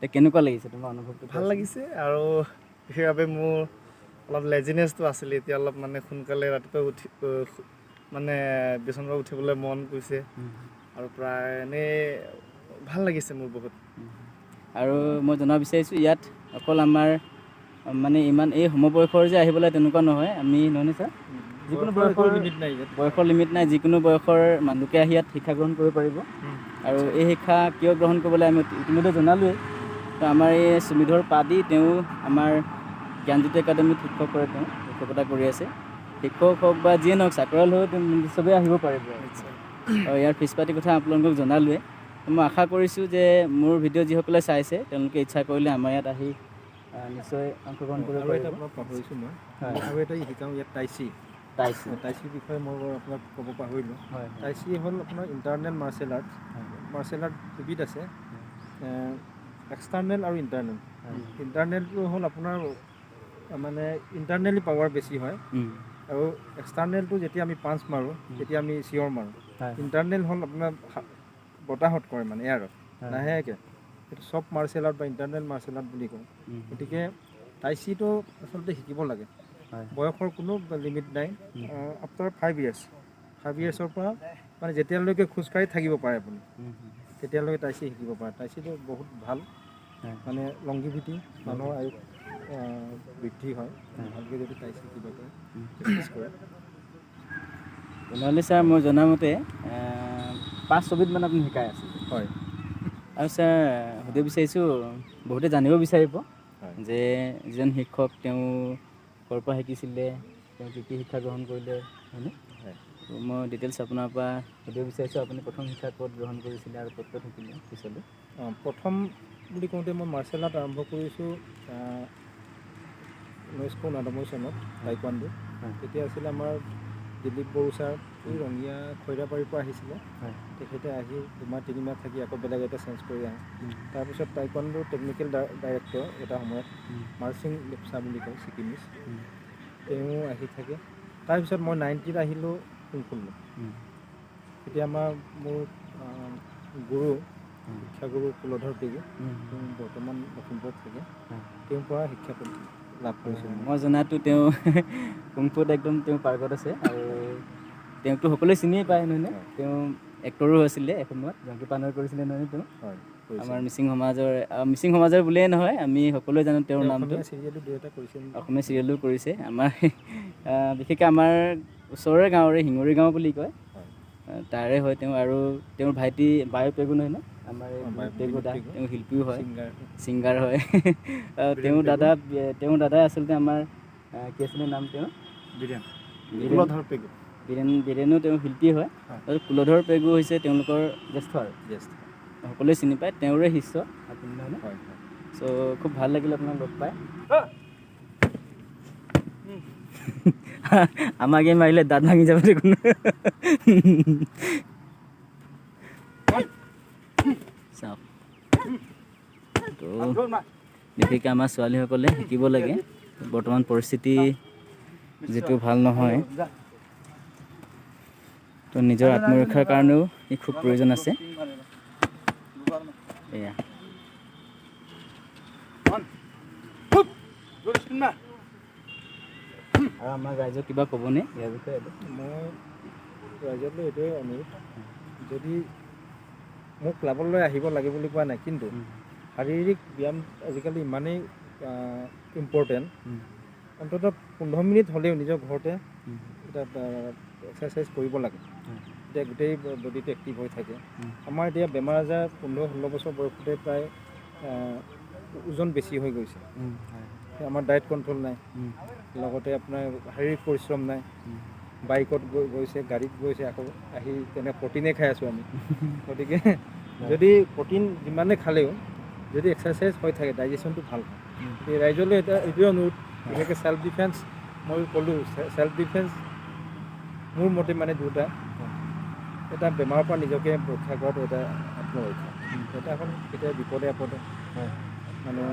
[SPEAKER 1] এতিয়া কেনেকুৱা লাগিছে তোমাৰ অনুভৱটো
[SPEAKER 3] ভাল লাগিছে আৰু সেইবাবে মোৰ অলপ লেজিনেছটো আছিলে এতিয়া অলপ মানে সোনকালে ৰাতিপুৱা উঠি মানে বিচনাৰ পৰা উঠিবলৈ মন গৈছে আৰু প্ৰায় এনেই ভাল লাগিছে মোৰ বহুত
[SPEAKER 1] আৰু মই জনাব বিচাৰিছোঁ ইয়াত অকল আমাৰ মানে ইমান এই সমবয়সৰ যে আহিবলৈ তেনেকুৱা নহয় আমি নহয়নে ছাৰ যিকোনো বয়সৰ
[SPEAKER 2] লিমিট নাই ইয়াত
[SPEAKER 1] বয়সৰ লিমিট নাই যিকোনো বয়সৰ মানুহে আহি ইয়াত শিক্ষা গ্ৰহণ কৰিব পাৰিব আৰু এই শিক্ষা কিয় গ্ৰহণ কৰিবলৈ আমি ইতিমধ্যে জনালোৱেই তো আমাৰ এই সুমিধৰ পাদি তেওঁ আমাৰ জ্ঞানজ্যোতি একাডেমীত শিক্ষক কৰে তেওঁ শিক্ষকতা কৰি আছে শিক্ষক হওক বা যিয়ে নহওক চাকৰিয়াল হৈ চবেই আহিব পাৰিব আৰু ইয়াৰ ফিজ পাতিৰ কথা আপোনালোকক জনালোৱে মই আশা কৰিছোঁ যে মোৰ ভিডিঅ' যিসকলে চাইছে তেওঁলোকে ইচ্ছা কৰিলে আমাৰ ইয়াত আহি নিশ্চয় অংশগ্ৰহণ কৰিব
[SPEAKER 2] আৰু এটা
[SPEAKER 1] পাৰিব
[SPEAKER 2] আপোনাক পাহৰিছোঁ মই
[SPEAKER 1] হয়।
[SPEAKER 2] আৰু এটা শিকাওঁ ইয়াত টাইচি টাইচিৰ বিষয়ে মই আপোনাক ক'ব পাহৰিলোঁ
[SPEAKER 1] হয়
[SPEAKER 2] টাইচি হ'ল আপোনাৰ ইণ্টাৰনেল মাৰ্চেল আৰ্ট দুবিধ আছে এক্সটাৰ্নেল আৰু ইণ্টাৰনেল ইণ্টাৰনেলটো হ'ল আপোনাৰ মানে ইণ্টাৰনেলি পাৱাৰ বেছি হয় আৰু এক্সটাৰ্নেলটো যেতিয়া আমি পাঞ্চ মাৰোঁ তেতিয়া আমি চিঞৰ মাৰোঁ ইণ্টাৰনেল হ'ল আপোনাৰ বতাহত কৰে মানে এয়াৰত লাহেকৈ সেইটো চব মাৰ্চেল আৰ্ট বা ইণ্টাৰনেল মাৰ্চেল আৰ্ট বুলি কওঁ গতিকে টাইচিটো আচলতে শিকিব লাগে বয়সৰ কোনো লিমিট নাই আফটাৰ 5 ইয়াৰ্ছৰ পৰা মানে যেতিয়ালৈকে খোজকাঢ়ি থাকিব পাৰে আপুনি তেতিয়ালৈকে টাইচি শিকিব পাৰে টাইচিটো বহুত ভাল মানে লংগিভিটি মানুহৰ আয়ু বৃদ্ধি হয় ভালকৈ যদি টাইচি শিকিব পাৰে প্ৰেক্টিছ কৰে
[SPEAKER 1] তেনেহ'লে ছাৰ মই জনামতে 5-6বিধ মান আপুনি শিকাই আছে
[SPEAKER 2] হয়
[SPEAKER 1] আৰু ছাৰ সুধিব বিচাৰিছোঁ বহুতে জানিব বিচাৰিব যে যিজন শিক্ষক তেওঁ ক'ৰ পৰা শিকিছিলে তেওঁ কি কি শিক্ষা গ্ৰহণ কৰিলে হয়নে মই ডিটেইলছ আপোনাৰ পৰা সুধিব বিচাৰিছোঁ আপুনি প্ৰথম শিক্ষা ক'ত গ্ৰহণ কৰিছিলে আৰু ক'ত শিকিলে পিছলৈ
[SPEAKER 2] প্ৰথম বুলি কওঁতে মই মাৰ্চেল আৰ্ট আৰম্ভ কৰিছোঁ 1999 চনত টাইকোৱাণ্ডো তেতিয়া আছিলে আমাৰ দিলীপ বড়ো ছাৰ এই ৰঙীয়া খৈৰাবাৰীৰ পৰা আহিছিলে তেখেতে আহি 2-3 মাহ থাকি আকৌ বেলেগ এটা চেঞ্জ কৰি আহে তাৰপিছত টাইকোৱাণ্ডো টেকনিকেল ডাইৰেক্টৰ এটা সময়ত মাৰ্চিং লেপচা বুলি কয় ছিকিমিজ তেওঁ আহি থাকে তাৰপিছত মই 90ত আহিলোঁ কুংফুলৈ তেতিয়া মোৰ গুৰু শিক্ষাগুৰু কুলধৰ পেগু তেওঁ বৰ্তমান লখিমপুৰত থাকে তেওঁৰ পৰা শিক্ষা লাভ কৰিছোঁ
[SPEAKER 1] মই জনাতো তেওঁ কুংফুত একদম তেওঁ পাৰ্গত আছে আৰু তেওঁকতো সকলোৱে চিনিয়ে পায় নহয়নে তেওঁ এক্টৰো আছিলে এসময়ত জংকী পানৈ কৰিছিলে নহয় তেওঁ
[SPEAKER 2] হয়
[SPEAKER 1] আমাৰ মিচিং সমাজৰ বুলিয়েই নহয় আমি সকলোৱে জানো তেওঁৰ নামটো
[SPEAKER 2] চিৰিয়েলো 2-এটা কৰিছিল
[SPEAKER 1] অসমীয়া চিৰিয়েলো কৰিছে আমাৰ বিশেষকৈ আমাৰ ওচৰৰে গাঁৱৰে শিঙৰি গাঁও বুলি কয় তাৰে হয় তেওঁ আৰু তেওঁৰ ভাইটি বায়ু পেগু নহয় ন আমাৰ পেগু দা তেওঁ শিল্পীও হয় ছিংগাৰ হয় তেওঁৰ দাদাই আচলতে আমাৰ কি আছিলে নাম তেওঁ বীৰেনো তেওঁ শিল্পী হয় আৰু কুলধৰ পেগু হৈছে তেওঁলোকৰ জ্যেষ্ঠ আৰু সকলোৱে চিনি পায় তেওঁৰে শিষ্য আপুনি নহয়
[SPEAKER 2] হয়
[SPEAKER 1] চ' খুব ভাল লাগিল আপোনাক লগ পাই আমাকে মাৰিলে দাঁত ভাঙি যাব দেখোন চাওক তো বিশেষকৈ আমাৰ ছোৱালীসকলে শিকিব লাগে বৰ্তমান পৰিস্থিতি যিটো ভাল নহয় তো নিজৰ আত্মৰক্ষাৰ কাৰণেও ই খুব প্ৰয়োজন আছে এয়া আৰু আমাৰ ৰাইজক কিবা ক'বনে ইয়াৰ বিষয়ে
[SPEAKER 2] মই ৰাইজলৈ এইটোৱে অনুৰোধ যদি মোক ক্লাবলৈ আহিব লাগে বুলি কোৱা নাই কিন্তু শাৰীৰিক ব্যায়াম আজিকালি ইমানেই ইম্পৰ্টেণ্ট অন্ততঃ 15 মিনিট হ'লেও নিজৰ ঘৰতে এটা এক্সাৰচাইজ কৰিব লাগে তেতিয়া গোটেই বডিটো এক্টিভ হৈ থাকে আমাৰ এতিয়া বেমাৰ আজাৰ 15-16 বছৰ বয়সতে প্ৰায় ওজন বেছি হৈ গৈছে আমাৰ ডায়েট কণ্ট্ৰল নাই লগতে আপোনাৰ শাৰীৰিক পৰিশ্ৰম নাই বাইকত গৈছে গাড়ীত গৈছে আকৌ আহি তেনে প্ৰটিনে খাই আছোঁ আমি গতিকে যদি প্ৰটিন যিমানে খালেও যদি এক্সাৰচাইজ হৈ থাকে ডাইজেশ্যনটো ভাল হয় এই ৰাইজলৈ এইটোৱে অনুৰোধ বিশেষকৈ চেল্ফ ডিফেন্স মই ক'লোঁ চেল্ফ ডিফেন্স মোৰ মতে মানে দুটা এটা বেমাৰৰ পৰা নিজকে ৰক্ষা কৰাটো এটা আত্মৰক্ষা যাতে এখন কেতিয়াবা বিপদে আপদে
[SPEAKER 1] হয়
[SPEAKER 2] মানে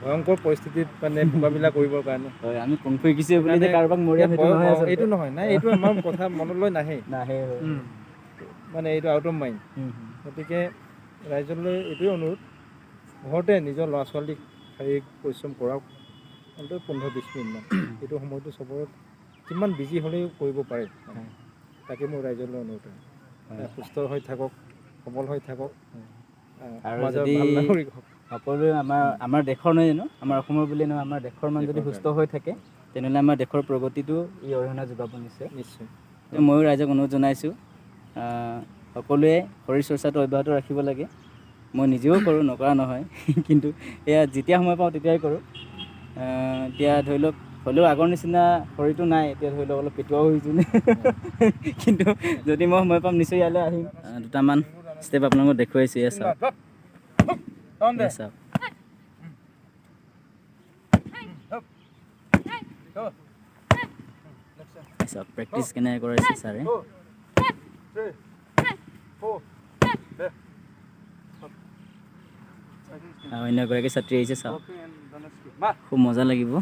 [SPEAKER 2] ভয়ংকৰ পৰিস্থিতিত মানে মোকাবিলা কৰিবৰ কাৰণে
[SPEAKER 1] হয় আমি কুংফু শিকিছোঁ বুলি যে কাৰোবাক মৰিয়াম সেইটো নহয় আচলতে।
[SPEAKER 2] এইটো নহয় নাই এইটো আমাৰ কথা মনলৈ নাহে
[SPEAKER 1] নাহে হয়
[SPEAKER 2] মানে এইটো আউট অফ মাইণ্ড গতিকে ৰাইজলৈ এইটোৱে অনুৰোধ ঘৰতে নিজৰ ল'ৰা ছোৱালীক শাৰীৰিক পৰিশ্ৰম কৰাওক অন্তত 15-20 মিনিটমান এইটো সময়টো চবৰে যিমান বিজি হ'লেও কৰিব পাৰে তাকে মোৰ ৰাইজলৈ অনুৰোধ সুস্থ হৈ থাকক সবল হৈ থাকক
[SPEAKER 1] আৰু
[SPEAKER 2] সমাজৰ
[SPEAKER 1] যদি
[SPEAKER 2] ভাল নাগৰিক হওক
[SPEAKER 1] সকলোৱে আমাৰ দেশৰ নহয় জানো আমাৰ অসমৰ বুলি নহয় আমাৰ দেশৰ মানুহ যদি সুস্থ হৈ থাকে তেনেহ'লে আমাৰ দেশৰ প্ৰগতিটো ই অৰিহণা যোগাব নিশ্চয়
[SPEAKER 2] নিশ্চয়
[SPEAKER 1] ময়ো ৰাইজক অনুৰোধ জনাইছোঁ সকলোৱে শৰীৰ চৰ্চাটো অব্যাহত ৰাখিব লাগে মই নিজেও কৰোঁ নকৰা নহয় কিন্তু এয়া যেতিয়া সময় পাওঁ তেতিয়াই কৰোঁ এতিয়া ধৰি লওক হ'লেও আগৰ নিচিনা শৰীৰটো নাই এতিয়া ধৰি লওক অলপ পেটুৱাও হৈছোঁ কিন্তু যদি মই সময় পাম নিশ্চয় ইয়ালৈ আহিম দুটামান ষ্টেপ আপোনালোকক দেখুৱাইছোঁ এয়া চাওক এয়া চাওক চাওক প্ৰেক্টিচ কেনেকৈ কৰাইছে ছাৰে অন্য এগৰাকী ছাত্ৰী আহিছে চাওক খুব মজা লাগিব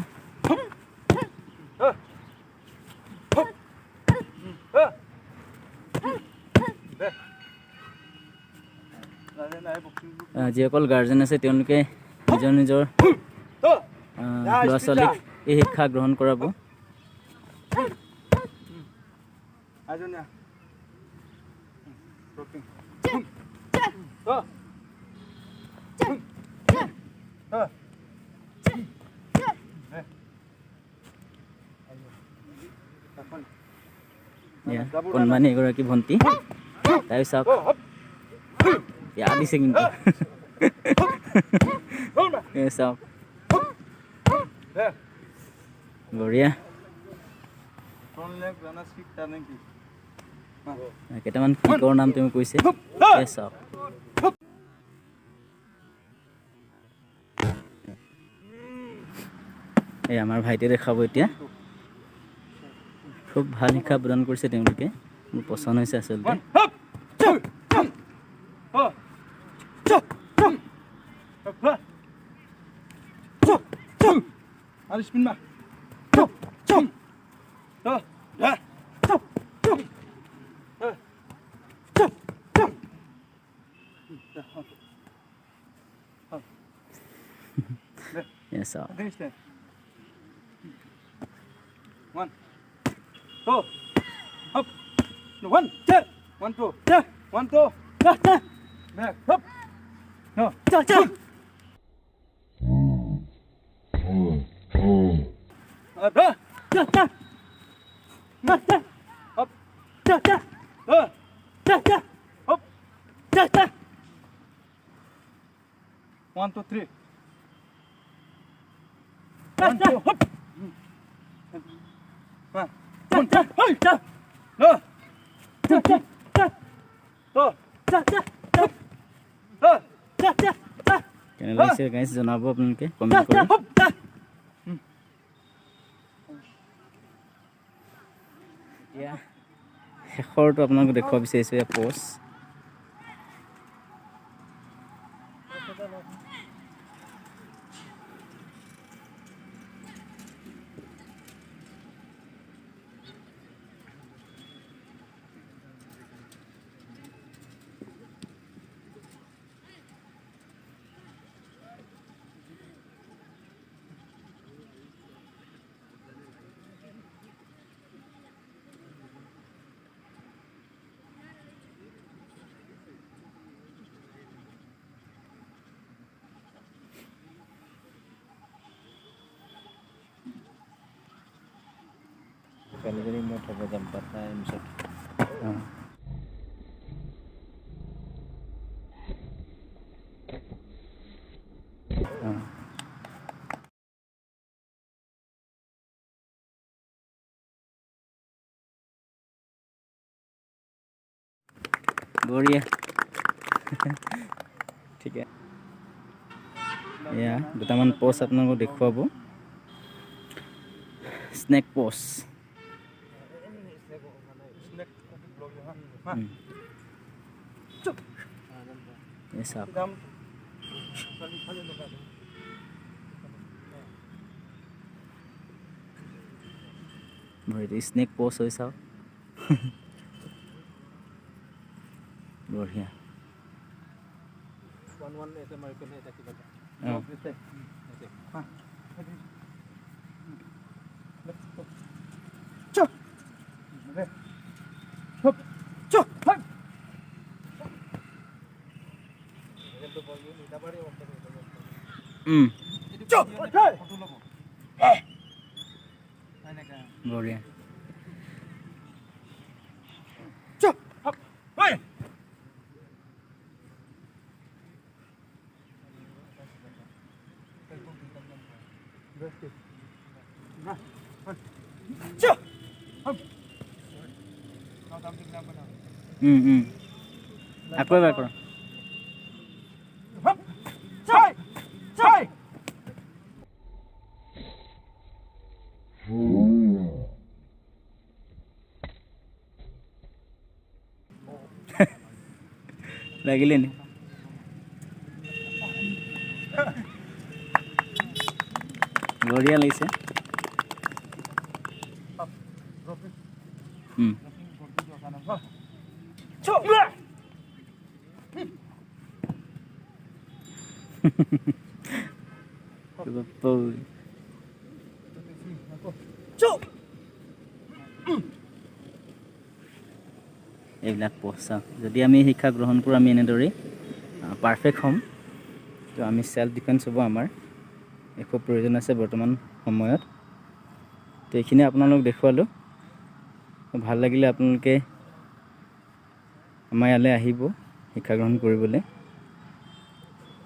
[SPEAKER 1] যিসকল গাৰ্জেন আছে তেওঁলোকে নিজৰ নিজৰ ল'ৰা ছোৱালীক এই শিক্ষা গ্ৰহণ কৰাব কণমানি এগৰাকী ভণ্টি তাই চাওক ইয়া দিছে কিন্তু চাওক বঢ়িয়া কেইটামান কিকৰ নাম তেওঁ কৈছে চাওক এই আমাৰ ভাইটিয়ে দেখাব এতিয়া খুব ভাল শিক্ষা প্ৰদান কৰিছে তেওঁলোকে মোৰ পচন্দ হৈছে আচলতে Yes, sir.
[SPEAKER 2] One, two, up, one, two, one, two, one, two, back, up, no, one, two, three. One, two, hop. One, two, hey, no.
[SPEAKER 1] কেনে লাগিছে গাইজ জনাব আপোনালোকে কমেণ্ট কৰি এতিয়া শেষৰটো আপোনালোকে দেখুৱাব বিচাৰিছোঁ এয়া প'ষ্ট
[SPEAKER 3] ছোৱালীজনী মই থ'ব যাম তাত তাই পিছত
[SPEAKER 1] বঢ়িয়া ঠিকে এয়া দুটামান প'ষ্ট আপোনালোকক দেখুৱাব স্নেক প'ষ্ট এই চাওক ভৰিটো স্নেক প'চ হৈ চাওক বঢ়িয়া অঁ বঢ়িয়া আকৌ এবাৰ কৰা লাগিলে নি বঢ়িয়া লাগিছে এইবিলাক পোচাক যদি আমি শিক্ষা গ্ৰহণ কৰোঁ আমি এনেদৰেই পাৰফেক্ট হ'ম তো আমি চেল্ফ ডিফেন্স হ'ব আমাৰ একো প্ৰয়োজন আছে বৰ্তমান সময়ত তো এইখিনি আপোনালোক দেখুৱালোঁ ভাল লাগিলে আপোনালোকে আমাৰ ইয়ালৈ আহিব শিক্ষা গ্ৰহণ কৰিবলৈ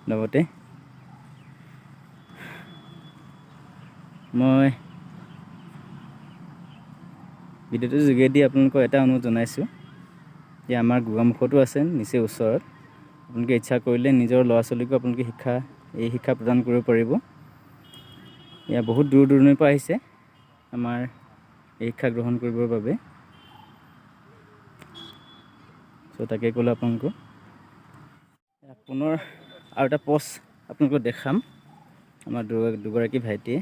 [SPEAKER 1] লগতে মই ভিডিঅ'টোৰ যোগেদি আপোনালোকক এটা অনুৰোধ জনাইছোঁ যে আমাৰ গোগামুখতো আছে নিচেই ওচৰত আপোনালোকে ইচ্ছা কৰিলে নিজৰ ল'ৰা ছোৱালীকো আপোনালোকে এই শিক্ষা প্ৰদান কৰিব পাৰিব এয়া বহুত দূৰ দূৰণিৰ পৰা আহিছে আমাৰ এই শিক্ষা গ্ৰহণ কৰিবৰ বাবে চ' তাকে ক'লোঁ আপোনালোকক পুনৰ আৰু এটা পষ্ট আপোনালোকক দেখাম আমাৰ দুগৰাকী ভাইটিয়ে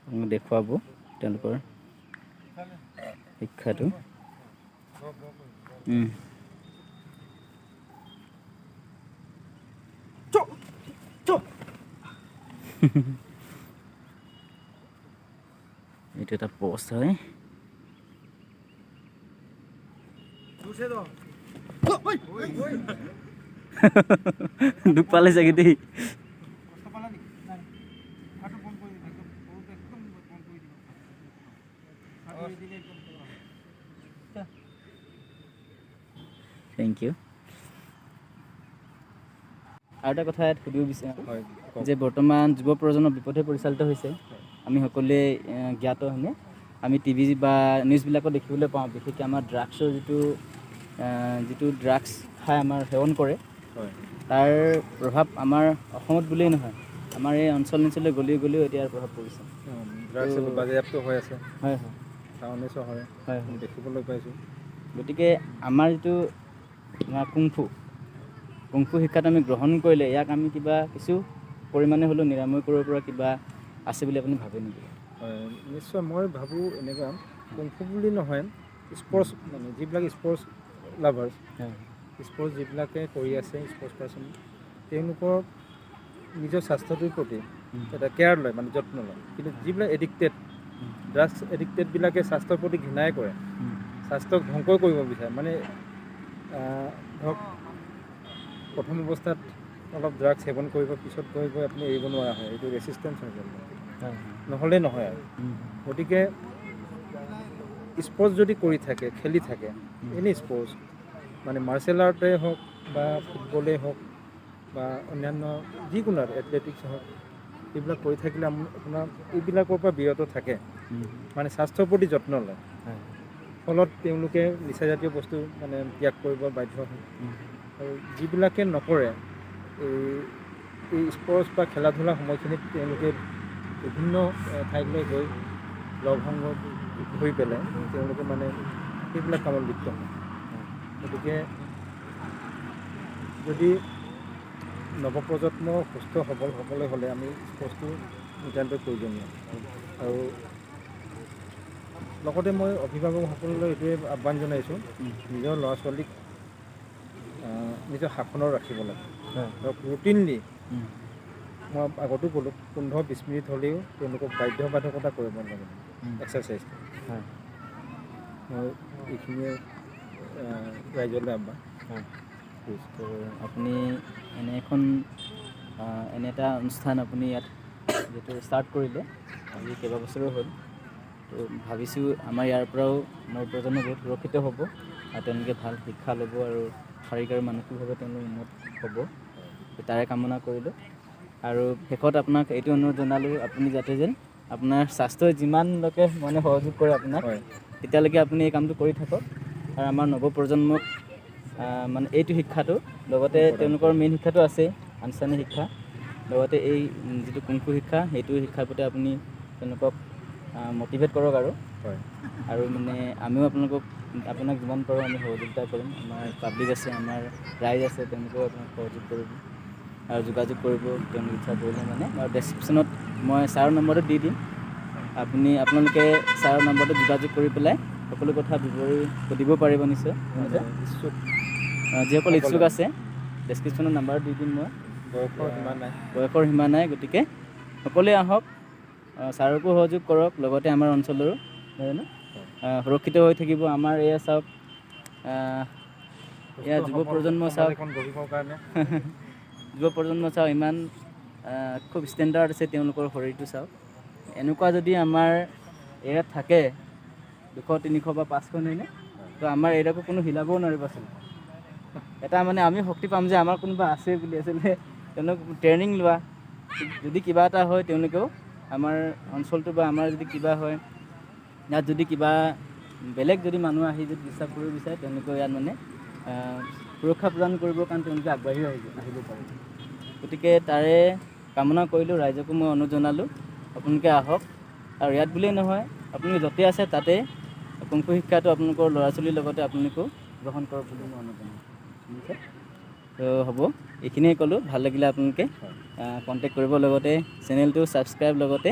[SPEAKER 1] আপোনালোকক দেখুৱাব তেওঁলোকৰ শিক্ষাটো এইটো এটা পোষ্ট হয় দুখ পালে চাগে দেই থেংক ইউ আৰু এটা কথা ইয়াত সুধিব বিচাৰোঁ যে বৰ্তমান যুৱ প্ৰজন্ম বিপথে পৰিচালিত হৈছে আমি সকলোৱে জ্ঞাত হয়নে আমি টিভি বা নিউজবিলাকত দেখিবলৈ পাওঁ বিশেষকৈ আমাৰ ড্ৰাগছৰ যিটো ড্ৰাগছ খাই আমাৰ সেৱন কৰে তাৰ প্ৰভাৱ আমাৰ অসমত বুলিয়েই নহয় আমাৰ এই অঞ্চললৈ গ'লেও এতিয়া প্ৰভাৱ পৰিছে
[SPEAKER 2] বাজেয়াপ্ত হৈ আছে
[SPEAKER 1] হয় হয়
[SPEAKER 2] টাউনে চহৰে
[SPEAKER 1] হয়
[SPEAKER 2] দেখিবলৈ পাইছোঁ
[SPEAKER 1] গতিকে আমাৰ যিটো কুংফু শিক্ষাটো আমি গ্ৰহণ কৰিলে ইয়াক আমি কিছু পৰিমাণে হ'লেও নিৰাময় কৰিব পৰা কিবা আছে বুলি আপুনি ভাবে নেকি
[SPEAKER 2] হয় নিশ্চয় মই ভাবোঁ এনেকুৱা কুংফু বুলি নহয় স্পৰ্টছ মানে যিবিলাক স্পৰ্টছ লাভাৰ্ছ স্পৰ্টছ যিবিলাকে কৰি আছে স্পৰ্টছ পাৰ্চন তেওঁলোকৰ নিজৰ স্বাস্থ্যটোৰ প্ৰতি এটা কেয়াৰ লয় মানে যত্ন লয় কিন্তু যিবিলাক এডিক্টেড ড্ৰাগছ এডিক্টেডবিলাকে স্বাস্থ্যৰ প্ৰতি ঘৃণাই কৰে স্বাস্থ্যক ধ্বংস কৰিব বিচাৰে মানে ধৰক প্ৰথম অৱস্থাত অলপ ড্ৰাগছ সেৱন কৰিব পিছত গৈ আপুনি এৰিব নোৱাৰা হয় এইটো ৰেচিষ্টেঞ্চ হৈ যাব নহ'লে নহয় আৰু গতিকে স্পৰ্টছ যদি কৰি থাকে খেলি থাকে এনি স্পৰ্টছ মানে মাৰ্চেল আৰ্টেই হওক বা ফুটবলেই হওক বা অন্যান্য যিকোনো আৰু এথলেটিক্স হওক এইবিলাক কৰি থাকিলে আপোনাৰ এইবিলাকৰ পৰা বিৰত থাকে মানে স্বাস্থ্যৰ প্ৰতি যত্ন লয় ফলত তেওঁলোকে নিচাজাতীয় বস্তু মানে ত্যাগ কৰিব বাধ্য হয় আৰু যিবিলাকে নকৰে এই স্পৰ্টছ বা খেলা ধূলা সময়খিনিত তেওঁলোকে বিভিন্ন ঠাইলৈ গৈ লগ সংগ হৈ পেলাই তেওঁলোকে মানে সেইবিলাক কামত লিপ্ত হয় গতিকে যদি নৱপ্ৰজন্ম সুস্থ সবল হ'বলৈ হ'লে আমি স্পৰ্টছটো নিতান্তই প্ৰয়োজনীয় আৰু লগতে মই অভিভাৱকসকললৈ এইটোৱে আহ্বান জনাইছোঁ নিজৰ ল'ৰা ছোৱালীক নিজৰ শাসনত ৰাখিব লাগে আৰু ৰুটিনলি মই আগতো ক'লোঁ 15-20 মিনিট হ'লেও তেওঁলোকক বাধ্যবাধকতা কৰিব লাগে এক্সাৰচাইজ মই এইখিনিয়ে ৰাইজলৈ আহ্বান
[SPEAKER 1] তো আপুনি এনে এটা অনুষ্ঠান আপুনি ইয়াত যিহেতু ষ্টাৰ্ট কৰিলে আজি কেইবাবছৰো হ'ল তো ভাবিছোঁ আমাৰ ইয়াৰ পৰাও নৱপ্ৰজন্ম বহুত সুৰক্ষিত হ'ব আৰু তেওঁলোকে ভাল শিক্ষা ল'ব আৰু শাৰীৰিক আৰু মানসিকভাৱে তেওঁলোক উন্নত হ'ব তাৰে কামনা কৰিলোঁ আৰু শেষত আপোনাক এইটো অনুৰোধ জনালোঁ আপুনি যাতে যেন আপোনাৰ স্বাস্থ্যই যিমানলৈকে মানে সহযোগ কৰে আপোনাক তেতিয়ালৈকে আপুনি এই কামটো কৰি থাকক আৰু আমাৰ নৱপ্ৰজন্মক মানে এইটো শিক্ষাটো লগতে তেওঁলোকৰ মেইন শিক্ষাটো আছে আনুষ্ঠানিক শিক্ষা লগতে এই যিটো কুংফু শিক্ষা সেইটো শিক্ষাৰ প্ৰতি আপুনি তেওঁলোকক মটিভেট কৰক আৰু মানে আমিও আপোনাক যিমান পাৰোঁ আমি সহযোগিতা কৰিম আমাৰ পাব্লিক আছে আমাৰ ৰাইজ আছে তেওঁলোকেও আপোনাক সহযোগ কৰিব আৰু যোগাযোগ কৰিব তেওঁলোক ইচ্ছা কৰিলে মানে আৰু ডেছক্ৰিপশ্যনত মই ছাৰৰ নম্বৰটো দি দিম আপোনালোকে ছাৰৰ নম্বৰটো যোগাযোগ কৰি পেলাই সকলো কথা বিৱৰি সুধিব পাৰিব নিশ্চয় যিসকল ইচ্ছুক আছে ডেছক্ৰিপশ্যনত নাম্বাৰ দি দিম মই বয়সৰ সীমা নাই গতিকে সকলোৱে আহক ছাৰকো সহযোগ কৰক লগতে আমাৰ অঞ্চলৰো নহয় জানো সুৰক্ষিত হৈ থাকিব আমাৰ এয়া চাওক এয়া যুৱ প্ৰজন্ম চাওক ইমান খুব ষ্টেণ্ডাৰ্ড আছে তেওঁলোকৰ শৰীৰটো চাওক এনেকুৱা যদি আমাৰ এয়াত থাকে 200-300 বা 500 হয়নে তো আমাৰ এয়াকো কোনো হিলাবও নোৱাৰিবচোন এটা মানে আমি শক্তি পাম যে আমাৰ কোনোবা আছে বুলি আছিলে তেওঁলোক ট্ৰেইনিং লোৱা যদি কিবা এটা হয় তেওঁলোকেও আমাৰ অঞ্চলটো বা আমাৰ যদি কিবা হয় ইয়াত যদি কিবা বেলেগ যদি মানুহ আহি যদি ডিষ্টাৰ্ব কৰিব বিচাৰে তেওঁলোকেও ইয়াত মানে সুৰক্ষা প্ৰদান কৰিবৰ কাৰণে তেওঁলোকে আগবাঢ়ি আহিব পাৰে গতিকে তাৰে কামনা কৰিলোঁ ৰাইজকো মই অনুৰোধ জনালোঁ আপোনালোকে আহক আৰু ইয়াত বুলিয়েই নহয় আপুনি য'তে আছে তাতে কুংফু শিক্ষাটো আপোনালোকৰ ল'ৰা ছোৱালীৰ লগতে আপোনালোকেও গ্ৰহণ কৰক বুলি মই অনুৰোধ জনালোঁ ঠিক আছে তো হ'ব এইখিনিয়ে ক'লোঁ ভাল লাগিলে আপোনালোকে কণ্টেক্ট কৰিব লগতে চেনেলটো ছাবস্ক্ৰাইব লগতে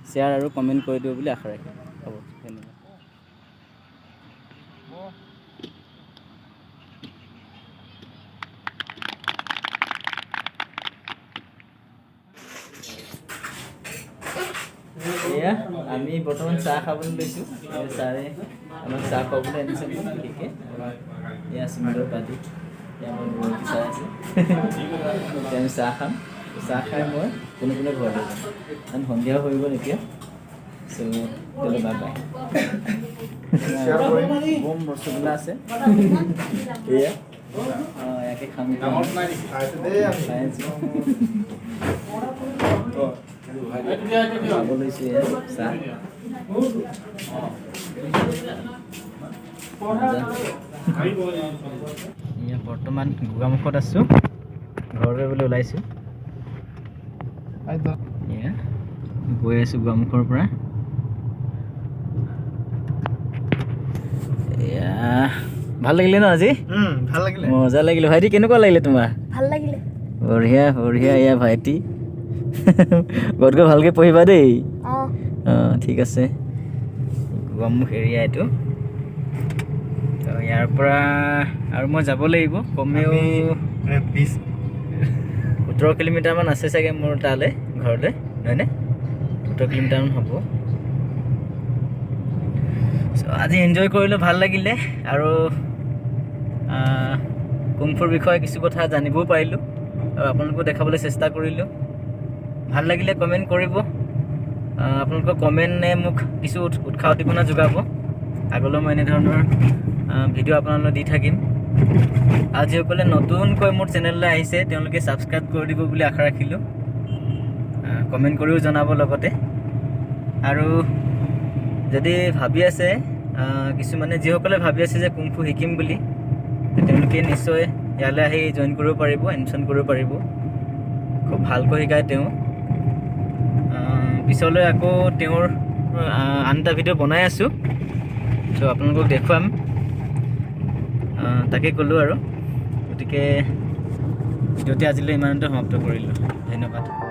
[SPEAKER 1] শ্বেয়াৰ আৰু কমেণ্ট কৰি দিব বুলি আশা ৰাখিলোঁ হ'ব ধন্যবাদ এয়া আমি বৰ্তমান চাহ খাবলৈ লৈছোঁ ছাৰে আমাক চাহ খাবলৈ আনিছে বিশেষকৈ এয়া চিমেণ্টৰ পাতি আমাৰ বৰশী চাহ আছে এতিয়া আমি চাহ খাম চাহ খাই মই কোনে ঘৰলৈ যাম কাৰণ সন্ধিয়া হৈ গ'ল এতিয়া চ' তেতিয়াহ'লে বাই বাই বম ৰসগোল্লা আছে এয়া ইয়াকে খাম খাব লৈছোঁ এয়া চাহ এয়া বৰ্তমান গোগামুখত আছোঁ ঘৰলৈ বুলি ওলাইছোঁ এয়া গৈ আছোঁ গোগামুখৰ পৰা এয়া ভাল লাগিলে ন আজি
[SPEAKER 3] ভাল লাগিলে
[SPEAKER 1] মজা লাগিলে ভাইটি কেনেকুৱা লাগিলে তোমাৰ
[SPEAKER 5] ভাল লাগিলে
[SPEAKER 1] বঢ়িয়া বঢ়িয়া এয়া ভাইটি ঘৰত গৈ ভালকৈ পঢ়িবা দেই
[SPEAKER 5] অঁ
[SPEAKER 1] ঠিক আছে গোগামুখ এৰিয়া এইটো তো ইয়াৰ পৰা আৰু মই যাব লাগিব কমেও 17 কিলোমিটাৰমান আছে চাগে মোৰ তালৈ ঘৰলৈ হয়নে 17 কিলোমিটাৰমান হ'ব চ' আজি এনজয় কৰিলোঁ ভাল লাগিলে আৰু কুংফুৰ বিষয়ে কিছু কথা জানিবও পাৰিলোঁ আৰু আপোনালোকক দেখাবলৈ চেষ্টা কৰিলোঁ ভাল লাগিলে কমেণ্ট কৰিব আপোনালোকৰ কমেণ্টে মোক কিছু উৎসাহ উদ্দীপনা যোগাব আগলৈ মই এনেধৰণৰ ভিডিঅ' আপোনালোকক দি থাকিম আৰু যিসকলে নতুনকৈ মোৰ চেনেললৈ আহিছে তেওঁলোকে ছাবস্ক্ৰাইব কৰি দিব বুলি আশা ৰাখিলোঁ কমেণ্ট কৰিও জনাব লগতে আৰু যদি ভাবি আছে কিছুমানে যিসকলে ভাবি আছে যে কুংফু শিকিম বুলি তেওঁলোকে নিশ্চয় ইয়ালৈ আহি জইন কৰিব পাৰিব এডমিশ্যন কৰিব পাৰিব খুব ভালকৈ শিকায় তেওঁ পিছলৈ আকৌ তেওঁৰ আন এটা ভিডিঅ' বনাই আছোঁ চ' আপোনালোকক দেখুৱাম তাকে ক'লোঁ আৰু গতিকে ভিডিঅ'তে আজিলৈ ইমানতে সমাপ্ত কৰিলোঁ ধন্যবাদ